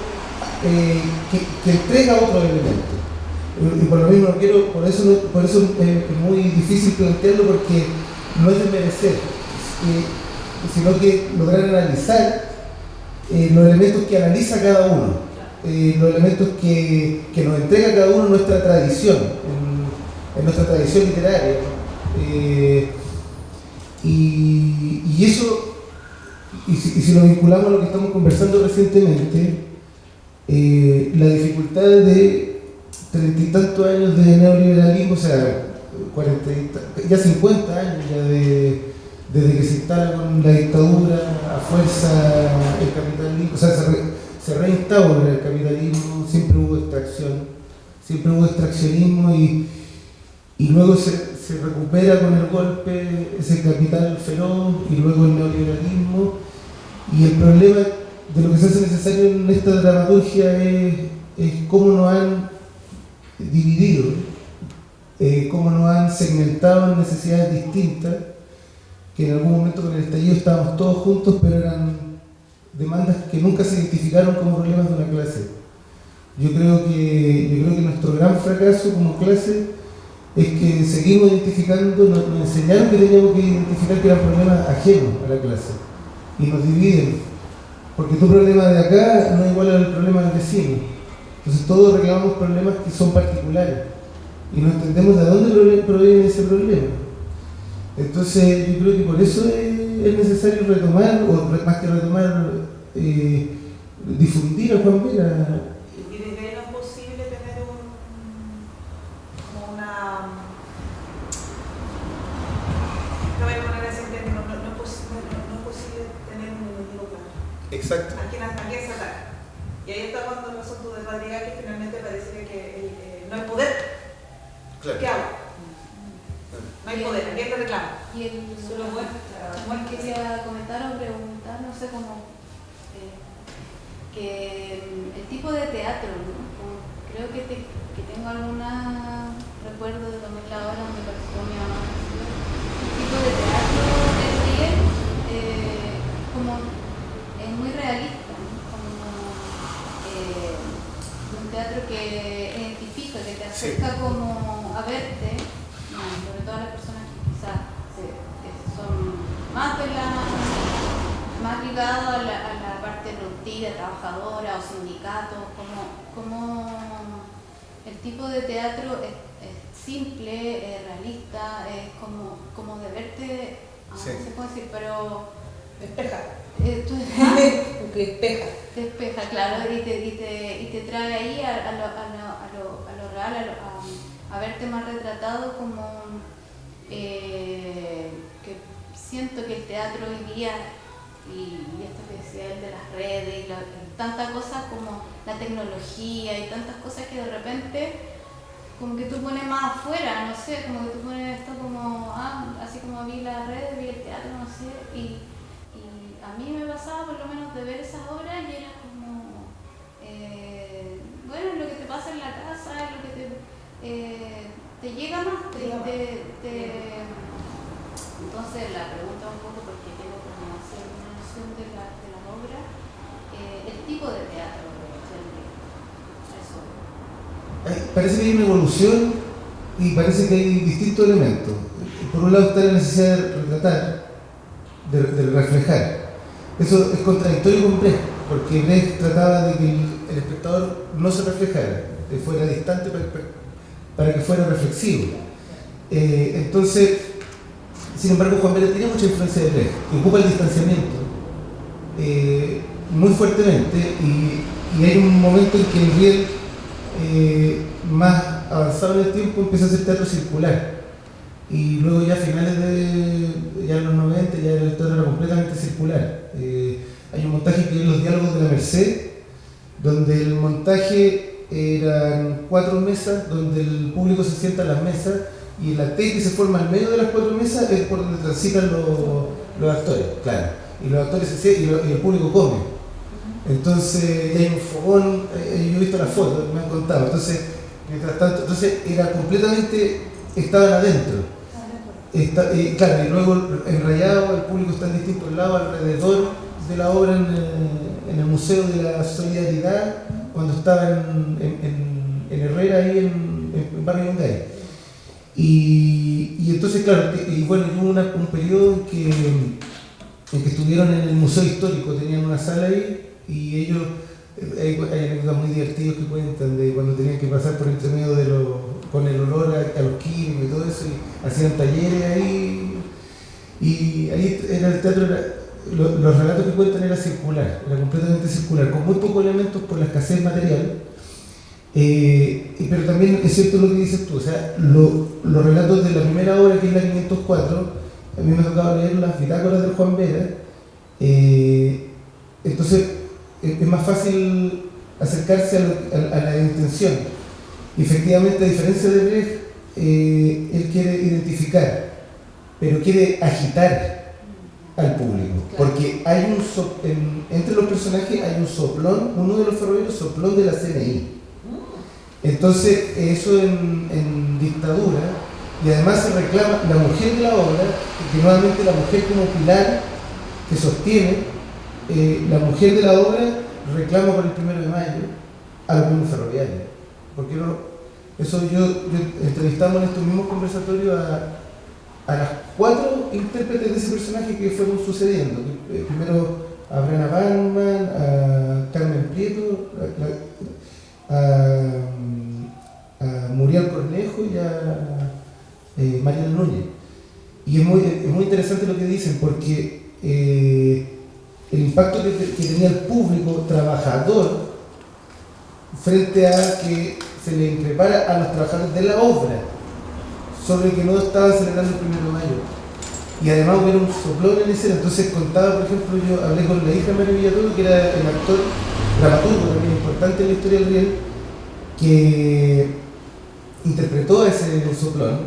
que entrega otro elemento. Y por lo mismo por eso es muy difícil plantearlo, porque no es de merecer. sino que lograr analizar los elementos que analiza cada uno, los elementos que nos entrega cada uno en nuestra tradición, en nuestra tradición literaria. Y eso, y si lo vinculamos a lo que estamos conversando recientemente, la dificultad de 30 y tantos años de neoliberalismo, o sea, 40 ya 50 años ya desde que se instala con la dictadura a fuerza el capitalismo, o sea, se reinstaura el capitalismo, siempre hubo extraccionismo y luego se recupera con el golpe ese capital feroz y luego el neoliberalismo, y el problema de lo que se hace necesario en esta dramaturgia es cómo nos han dividido, cómo nos han segmentado en necesidades distintas, que en algún momento con el estallido estábamos todos juntos, pero eran demandas que nunca se identificaron como problemas de una clase. Yo creo que nuestro gran fracaso como clase es que seguimos identificando, nos enseñaron que teníamos que identificar que eran problemas ajenos a la clase y nos dividen, porque tu problema de acá no es igual al problema del vecino. Entonces todos reclamamos problemas que son particulares y no entendemos de dónde proviene ese problema. Entonces yo creo que por eso es necesario retomar, o más que retomar, difundir a Juan Vera. Y desde ahí no es posible tener como una... No voy a poner ese término, no es posible tener un enemigo claro. Exacto. ¿A quién sacar? Y ahí está cuando el asunto de Rodríguez, que finalmente parece que no hay poder. Claro. ¿Qué hago? No hay poder, ¿a quién te reclamo? Y solo bueno, quería comentar o preguntar, no sé cómo, que el tipo de teatro, ¿no? Creo que tengo algún recuerdo de tomar la hora donde participó mi mamá. El tipo de teatro es bien, como es muy realista, ¿no? Como un teatro que identifica, que te acerca como a verte, sobre todo a las personas que quizás son más ligadas a la parte productiva, trabajadora o sindicatos, como el tipo de teatro es simple, es realista, es como de verte, Sí. no se puede decir, pero Despeja. Te Despeja. despeja, claro, y te trae ahí a lo real, a verte más retratado como que siento que el teatro hoy día, y esto que decía él de las redes, y tantas cosas como la tecnología y tantas cosas que de repente como que tú pones más afuera, no sé, como que tú pones esto como, así como vi las redes, vi el teatro, no sé, y a mí me pasaba por lo menos de ver esas obras y era como, bueno, lo que te pasa en la casa, lo que te llega más, entonces la pregunta un poco porque tengo como una noción de la obra, el tipo de teatro, eso. Parece que hay una evolución y parece que hay distintos elementos. Por un lado está la necesidad de retratar, de reflejar. Eso es contradictorio con Brecht, porque Brecht trataba de que el espectador no se reflejara, que fuera distante para que fuera reflexivo. Entonces, sin embargo, Juan Vera tiene mucha influencia de Brecht, que ocupa el distanciamiento muy fuertemente, y hay un momento en que el Riel, más avanzado en el tiempo, empieza a hacer teatro circular. Y luego ya a finales de los 90 ya el teatro era completamente circular. Hay un montaje que es Los Diálogos de la Merced, donde el montaje eran 4 mesas, donde el público se sienta en las mesas y la T que se forma en medio de las 4 mesas es por donde transitan los actores, claro. Y los actores y el público come. Entonces ya hay un fogón, yo he visto las fotos, me han contado. Entonces, mientras tanto, era completamente, estaban adentro. Claro, y luego enrayado, el público está en distintos lados alrededor de la obra en el Museo de la Solidaridad, cuando estaba en Herrera, ahí en Barrio Yungay. Y entonces, claro, y bueno, hubo un periodo en que estuvieron en el Museo Histórico, tenían una sala ahí y ellos, hay anécdotas muy divertidas que cuentan de cuando tenían que pasar por entre medio de con el olor a los químicos y todo eso, y hacían talleres ahí, y ahí era el teatro, los relatos que cuentan era circular, era completamente circular, con muy pocos elementos por la escasez material. Pero también es cierto lo que dices tú, o sea, los relatos de la primera obra, que es la 504, a mí me ha tocado leer las bitácoras del Juan Vera, entonces es más fácil acercarse a la intención. Y efectivamente, a diferencia de Brecht, él quiere identificar, pero quiere agitar al público, porque hay entre los personajes hay un soplón, uno de los ferroviarios soplón de la CNI. Entonces, eso en dictadura, y además se reclama la mujer de la obra, que nuevamente la mujer como pilar que sostiene, la mujer de la obra reclama por el 1 de mayo a los mismos ferroviarios. Porque eso yo entrevistamos en estos mismos conversatorios a las 4 intérpretes de ese personaje que fueron sucediendo. Primero a Brana Bannman, a Carmen Prieto, a Muriel Cornejo y a Mariana Núñez. Y es muy interesante lo que dicen, porque el impacto que tenía el público trabajador frente a que se le increpara a los trabajadores de la obra sobre que no estaban celebrando el 1 de mayo. Y además hubo un soplón en escena. Entonces contaba, por ejemplo, yo hablé con la hija de María Villatoro, que era el actor dramaturgo también importante en la historia del Riel, que interpretó ese soplón,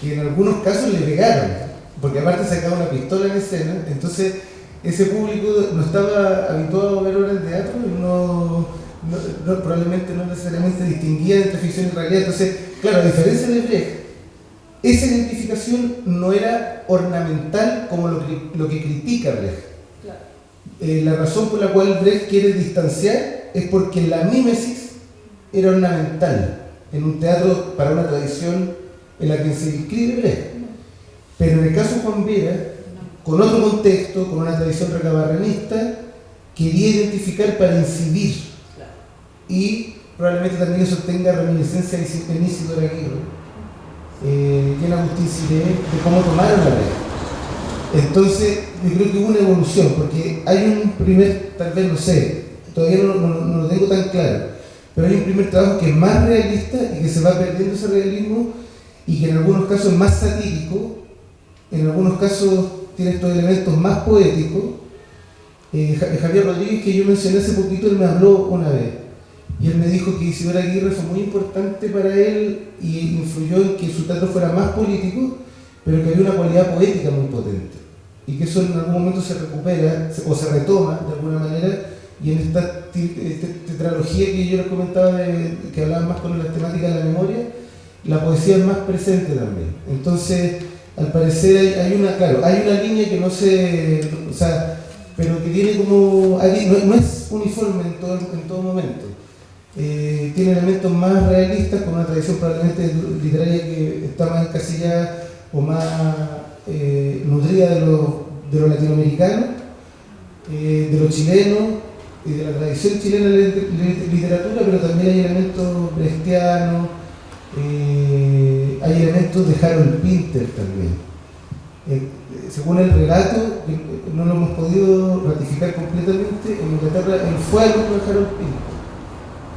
y en algunos casos le pegaron, porque aparte sacaba una pistola en escena. Entonces ese público no estaba habituado a ver obras de teatro y probablemente no necesariamente distinguía entre ficción y realidad. Entonces, claro, a diferencia de Brecht, esa identificación no era ornamental como lo que critica Brecht. Claro. La razón por la cual Brecht quiere distanciar es porque la mímesis era ornamental en un teatro para una tradición en la que se inscribe Brecht. Pero en el caso de Juan Vera, con otro contexto, con una tradición recabarrenista, quería identificar para incidir. Claro. Y probablemente también eso tenga reminiscencia en Isidora Aguirre, y en Agustín Ciré, de cómo tomaron la Brecht. Entonces, yo creo que hubo una evolución, porque hay un primer, tal vez no sé, todavía no lo tengo tan claro, pero hay un primer trabajo que es más realista y que se va perdiendo ese realismo, y que en algunos casos es más satírico, en algunos casos tiene estos elementos más poéticos. Javier Rodríguez, que yo mencioné hace poquito, él me habló una vez, y él me dijo que Isidora Aguirre fue muy importante para él y influyó en que su teatro fuera más político, pero que había una cualidad poética muy potente, y que eso en algún momento se recupera o se retoma de alguna manera. Y en esta tetralogía que yo les comentaba, que hablaba más con las temáticas de la memoria, la poesía es más presente también. Entonces, al parecer hay una línea que no se, o sea, pero que tiene como, no es uniforme en todo momento. Tiene elementos más realistas, con una tradición probablemente literaria que está más encasillada o más nutrida de lo latinoamericano, de lo chileno y de la tradición chilena de literatura, pero también hay elementos brechtianos, hay elementos de Harold Pinter también. Según el relato, no lo hemos podido ratificar completamente, en Inglaterra él fue alumno de Harold Pinter.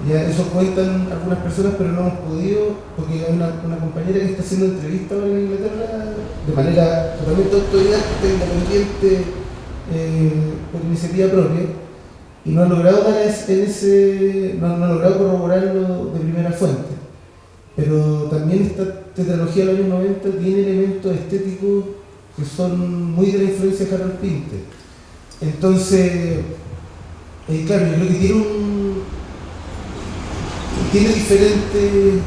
Ya eso cuentan algunas personas, pero no hemos podido, porque hay una compañera que está haciendo entrevistas ahora en Inglaterra de manera totalmente autodidacta, independiente, por iniciativa propia, y no han logrado no han logrado corroborarlo de primera fuente. Pero también esta tetralogía de los años 90 tiene elementos estéticos que son muy de la influencia de Harold Pinter. Entonces, claro, yo creo que tiene diferentes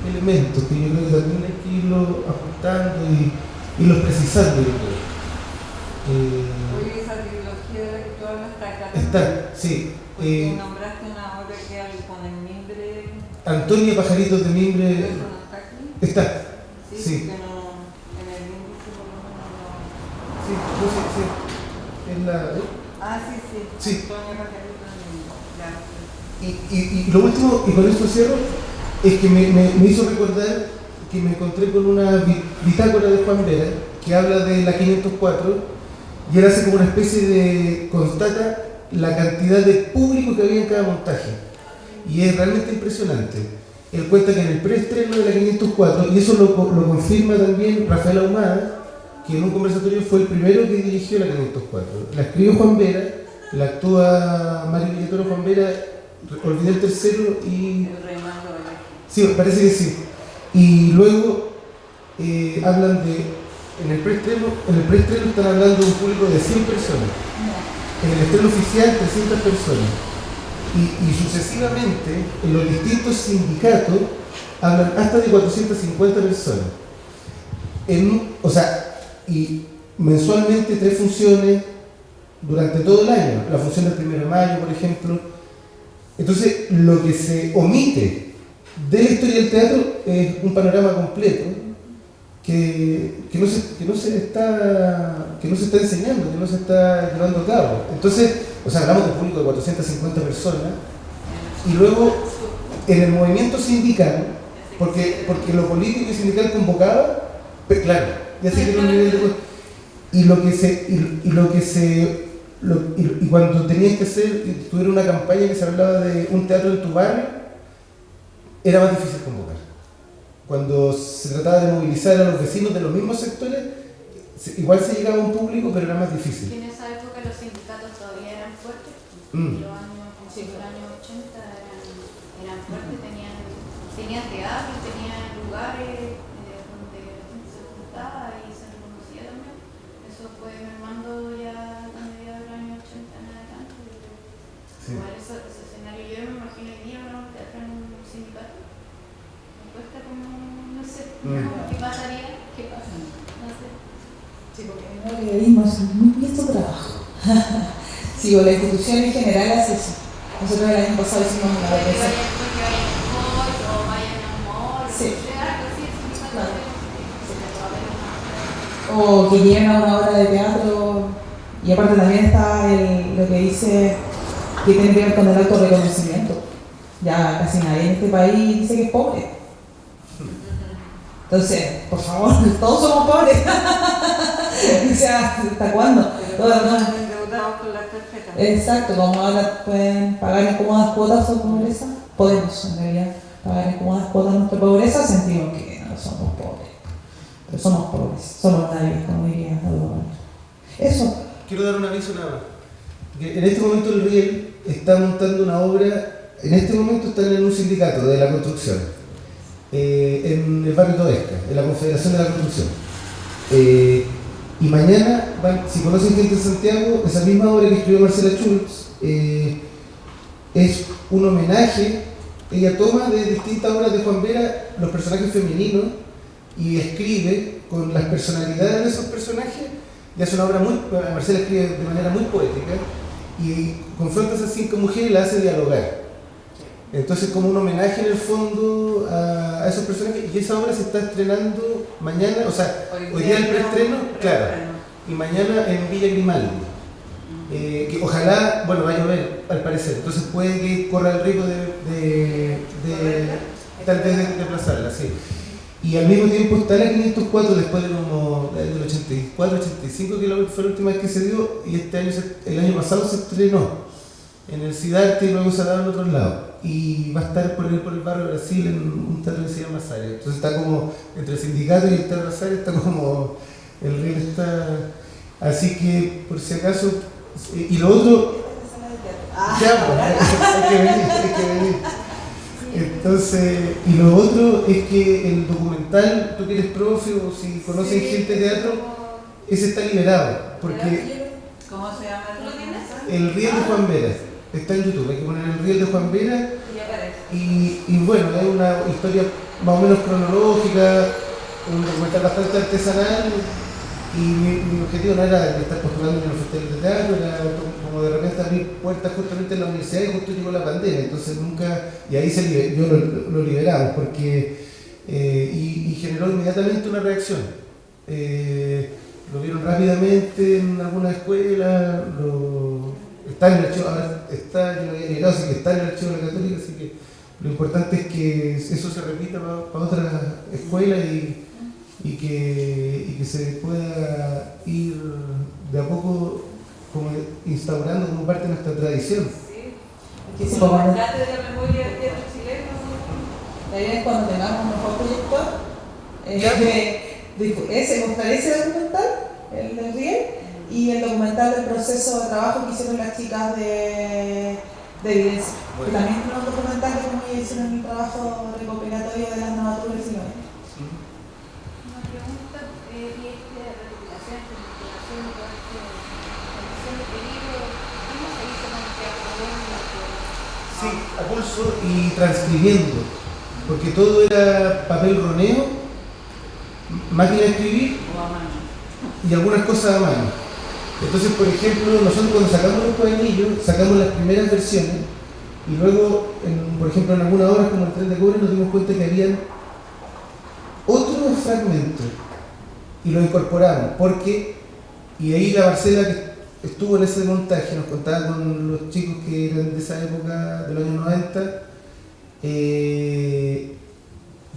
elementos que yo creo que también hay que irlo ajustando y irlos precisando, yo creo. Oye, esa trilogía de la que tú hablas está acá. Está, sí. Porque nombraste una obra que con el mimbre. Antonia Pajaritos de Mimbre. ¿Eso no está aquí? Está. Sí, Sí. porque no, en el mimbre por lo menos no. Sí, sí. es la... Ah, sí, sí. Sí. Antonio Margarita Domingo. Ya. Y lo último, y con esto cierro, es que me hizo recordar que me encontré con una bitácora de Juan Vera que habla de la 504 y él hace como una especie de constata la cantidad de público que había en cada montaje y es realmente impresionante. Él cuenta que en el preestreno de la 504, y eso lo confirma también Rafael Ahumada, que en un conversatorio fue el primero que dirigió la 504. La escribió Juan Vera, la actúa Mario Villatoro Juan Vera, olvidé el tercero y... El rey Mango de México. Sí, parece que sí. Y luego hablan de... En el preestreno están hablando de un público de 100 personas. En el estreno oficial, 300 personas. Y sucesivamente, en los distintos sindicatos, hablan hasta de 450 personas. O sea, y mensualmente 3 funciones durante todo el año. La función del 1 de mayo, por ejemplo. Entonces, lo que se omite de la historia del teatro es un panorama completo que no se está enseñando, que no se está llevando a cabo. Entonces, o sea, hablamos de un público de 450 personas y luego en el movimiento sindical, porque lo político y sindical convocaba, pero claro, ya sé que era un nivel de... Y cuando tenías que hacer, tuvieron una campaña que se hablaba de un teatro en tu barrio, era más difícil convocar. Cuando se trataba de movilizar a los vecinos de los mismos sectores, igual se llegaba a un público, pero era más difícil. En esa época los sindicatos todavía eran fuertes. Los años 80 eran fuertes, tenían teatro, tenían lugares donde la gente se juntaba y se reconocía también. Eso fue mermando ya a mediados del año 80 en adelante. Sí. Igual ese escenario, yo me imagino el día en un teatro en un sindicato. Me cuesta como, no sé, ¿qué pasaría? ¿Qué pasa? No sé. Sí, porque el periodismo es muy bien su trabajo. Sí, o la institución en general hace eso. Nosotros el año pasado hicimos una Que vez. vayan o vayan a un mall, Sí. algo así, Claro. o O que lleguen a una obra de teatro. Y aparte también está lo que dice que tiene que ver con el autorreconocimiento. Ya casi nadie en este país dice que es pobre. Entonces, por favor, todos somos pobres. O sea, ¿hasta cuándo? Pero todos están endeudados con las tarjetas. Exacto, como ahora pueden pagar en cómodas cuotas su pobreza, podemos en realidad pagar en cómodas cuotas nuestra pobreza, sentimos que no somos pobres. Pero somos pobres, somos nadie, como diría Eduardo. Eso. Quiero dar un aviso nada más. Que en este momento el Riel está montando una obra, en este momento están en un sindicato de la construcción, en el barrio Todesca, en la Confederación de la Construcción. Y mañana, si conocen gente en Santiago, esa misma obra que escribió Marcela Schultz es un homenaje. Ella toma de distintas obras de Juan Vera los personajes femeninos y escribe con las personalidades de esos personajes. Y hace una obra Marcela escribe de manera muy poética y confronta a esas 5 mujeres y las hace dialogar. Entonces, como un homenaje en el fondo a esos personajes, y esa obra se está estrenando mañana, o sea, hoy día el preestreno, claro, y mañana en Villa Grimaldi. Que ojalá, bueno, va a llover al parecer, entonces puede que corra el riesgo de tal vez de desplazarla, sí. Y al mismo tiempo está la 504 después de como del 84, 85, que fue la última vez que se dio, y este año, el año pasado se estrenó en el Cidarte y luego se ha dado en otros lados. Y va a estar por el barrio de Brasil en un teatro que se llama Rosario. Entonces está como entre el sindicato y el teatro Rosario, está como el río está. Así que por si acaso. Y lo otro. Ya, pues, hay que venir. Entonces, y lo otro es que el documental, tú que eres profe o si conocen gente de teatro, ese está liberado. Porque ¿Cómo se llama? ¿Lo tienes? el Riel de Juan Vera está en YouTube, hay que poner el Riel de Juan Vera. Y bueno, es una historia más o menos cronológica, un documental bastante artesanal. Y mi objetivo no era estar postulando en los festivales de teatro, era como de repente abrir puertas justamente en la universidad y justo llegó la pandemia, entonces nunca, y ahí lo liberamos porque, y generó inmediatamente una reacción. lo vieron rápidamente en alguna escuela, está en el archivo, yo no había llegado, así que está en el archivo de la Católica, así que lo importante es que eso se repita para otras escuelas y que se pueda ir de a poco como instaurando como parte de nuestra tradición. Que se Como rescate de la memoria del teatro chileno. la idea es cuando tengamos un mejor proyector, ese mostraré ese documental, el del Riel, y el documental del proceso de trabajo que hicieron las chicas de evidencia. Que también es un documental de cómo ellas hicieron el trabajo recopilatorio de las novaturas del siglo XX. Una pregunta, y esta recopilación, esta investigación de toda esta condición de peligro, ¿cómo se hizo con el teatro? Sí, a pulso y transcribiendo, porque todo era papel roneo, máquina de escribir y algunas cosas a mano. Entonces, por ejemplo, nosotros cuando sacamos los cuadernillos, sacamos las primeras versiones y luego, por ejemplo, en algunas obras como el Tren de Cobre nos dimos cuenta que habían otros fragmentos y los incorporamos, porque, y ahí la Marcela que estuvo en ese montaje, nos contaba con los chicos que eran de esa época, de los años 90,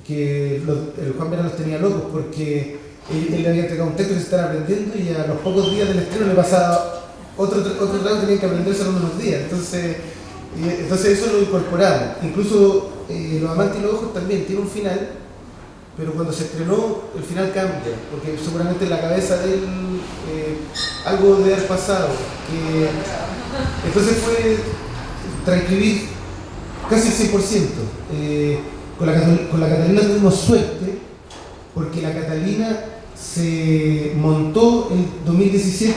que el Juan Vera los tenía locos porque él le había entregado un texto que se estaban aprendiendo y a los pocos días del estreno le pasaba otro trago, tenían que aprendérselo en unos días. Entonces eso lo incorporamos. Incluso Los Amantes y los Ojos también tiene un final, pero cuando se estrenó el final cambia, porque seguramente en la cabeza de él algo debe haber pasado. Entonces fue transcribir casi el 100%. Con la Catalina tuvimos suerte, porque la Catalina se montó en 2017,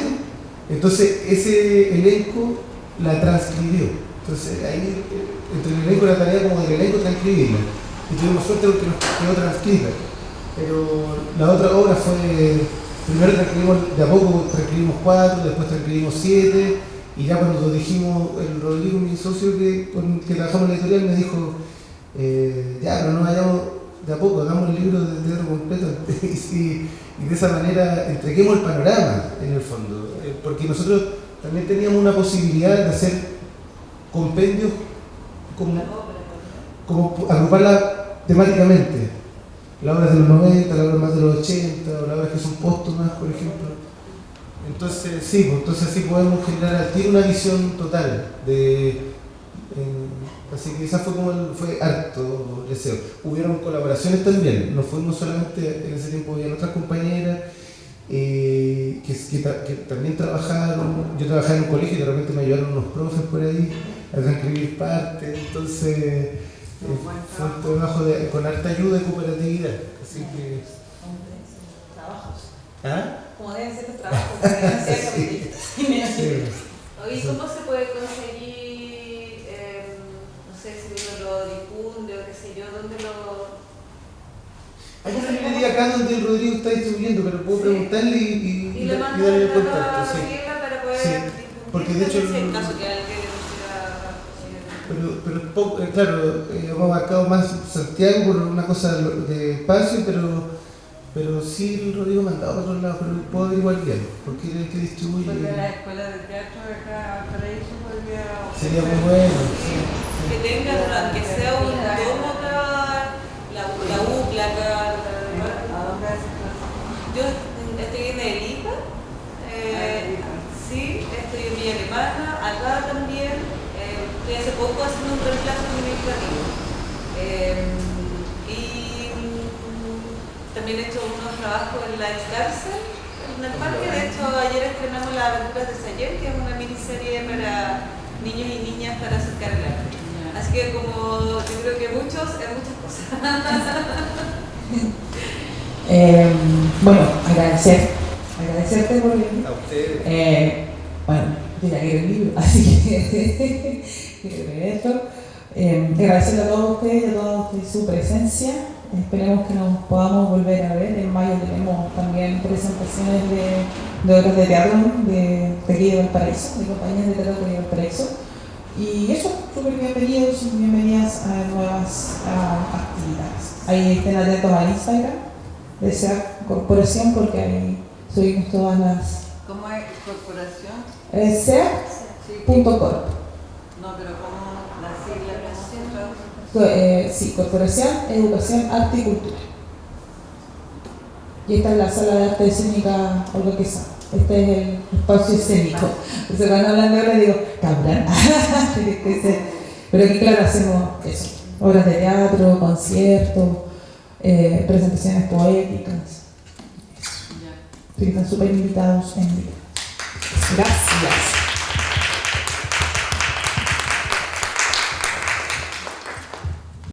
entonces ese elenco la transcribió. Entonces ahí, entre el elenco, la tarea como del elenco transcribirla. Y tuvimos suerte porque nos quedó transcrita. Pero la otra obra fue, primero transcribimos, de a poco transcribimos 4, después transcribimos 7, y ya cuando dijimos, el Rodrigo, mi socio con que trabajamos en la editorial, me dijo, ya, pero no vayamos de a poco, hagamos el libro de teatro completo y de esa manera entreguemos el panorama en el fondo, porque nosotros también teníamos una posibilidad de hacer compendios como agruparla temáticamente, las obras de los 90, las obras más de los 80, o las obras que son póstumas, por ejemplo. Entonces sí, entonces así podemos generar al tiro una visión total de así que esa fue fue harto deseo. Hubieron colaboraciones también, no fuimos solamente, en ese tiempo había otras compañeras que también trabajaron. Yo trabajaba en un colegio y de repente me ayudaron unos profes por ahí a transcribir parte, entonces fue un trabajo con harta ayuda y cooperatividad, así que Trabajos. ¿ah? Como deben ser los trabajos, que deben ser capitalistas. Sí. Oye, ¿cómo se puede conseguir, no sé si uno lo difunde o qué sé yo, dónde lo...? Hay una librería acá donde el Rodrigo está distribuyendo, pero puedo preguntarle y le mando darle el la contacto. Sí. para poder Sí, difundir, porque de hecho en caso que alguien pero claro, hemos abarcado más Santiago por una cosa de espacio, pero sí el Rodrigo me ha mandado para otros lados, pero puedo averiguar bien, porque él es el que distribuye. Porque la escuela de teatro de acá, Paraíso, podría... Sería muy bueno, sí. que tenga, que sea un domo acá, la UCLA acá. ¿A dónde haces clases? Yo estoy en Elita, sí, estoy en Villa Alemana, acá también, estoy hace poco haciendo un reemplazo administrativo. Y también he hecho unos trabajos en la cárcel, en el parque. De hecho, ayer estrenamos Las Aventuras de Sayén, que es una miniserie para niños y niñas para acercar el arte. Así que como yo creo que muchas cosas. Bueno, agradecerte por venir. A ustedes. Bueno, yo ya quiero el libro, así que quiero leer esto. Agradecerle a todos ustedes y a todos su presencia. Esperemos que nos podamos volver a ver. En mayo tenemos también presentaciones de obras de teatro de aquí de Valparaíso, de compañías de teatro de Valparaíso. Y eso, súper bienvenidos y bienvenidas a nuevas actividades. Ahí estén atentos al Instagram de esa corporación porque ahí Subimos todas las... ¿Cómo es corporación? SEAC.corp. No, pero ¿cómo la sigla? ¿Cómo se traduce? Sí, Corporación, Educación, Arte y Cultura. Y esta es la sala de arte escénica Olga Quesada. Este es el espacio escénico. Entonces cuando hablan de obras digo, cabrón. Pero aquí claro hacemos eso. Obras de teatro, conciertos, presentaciones poéticas. Así que están súper invitados en vida. Gracias.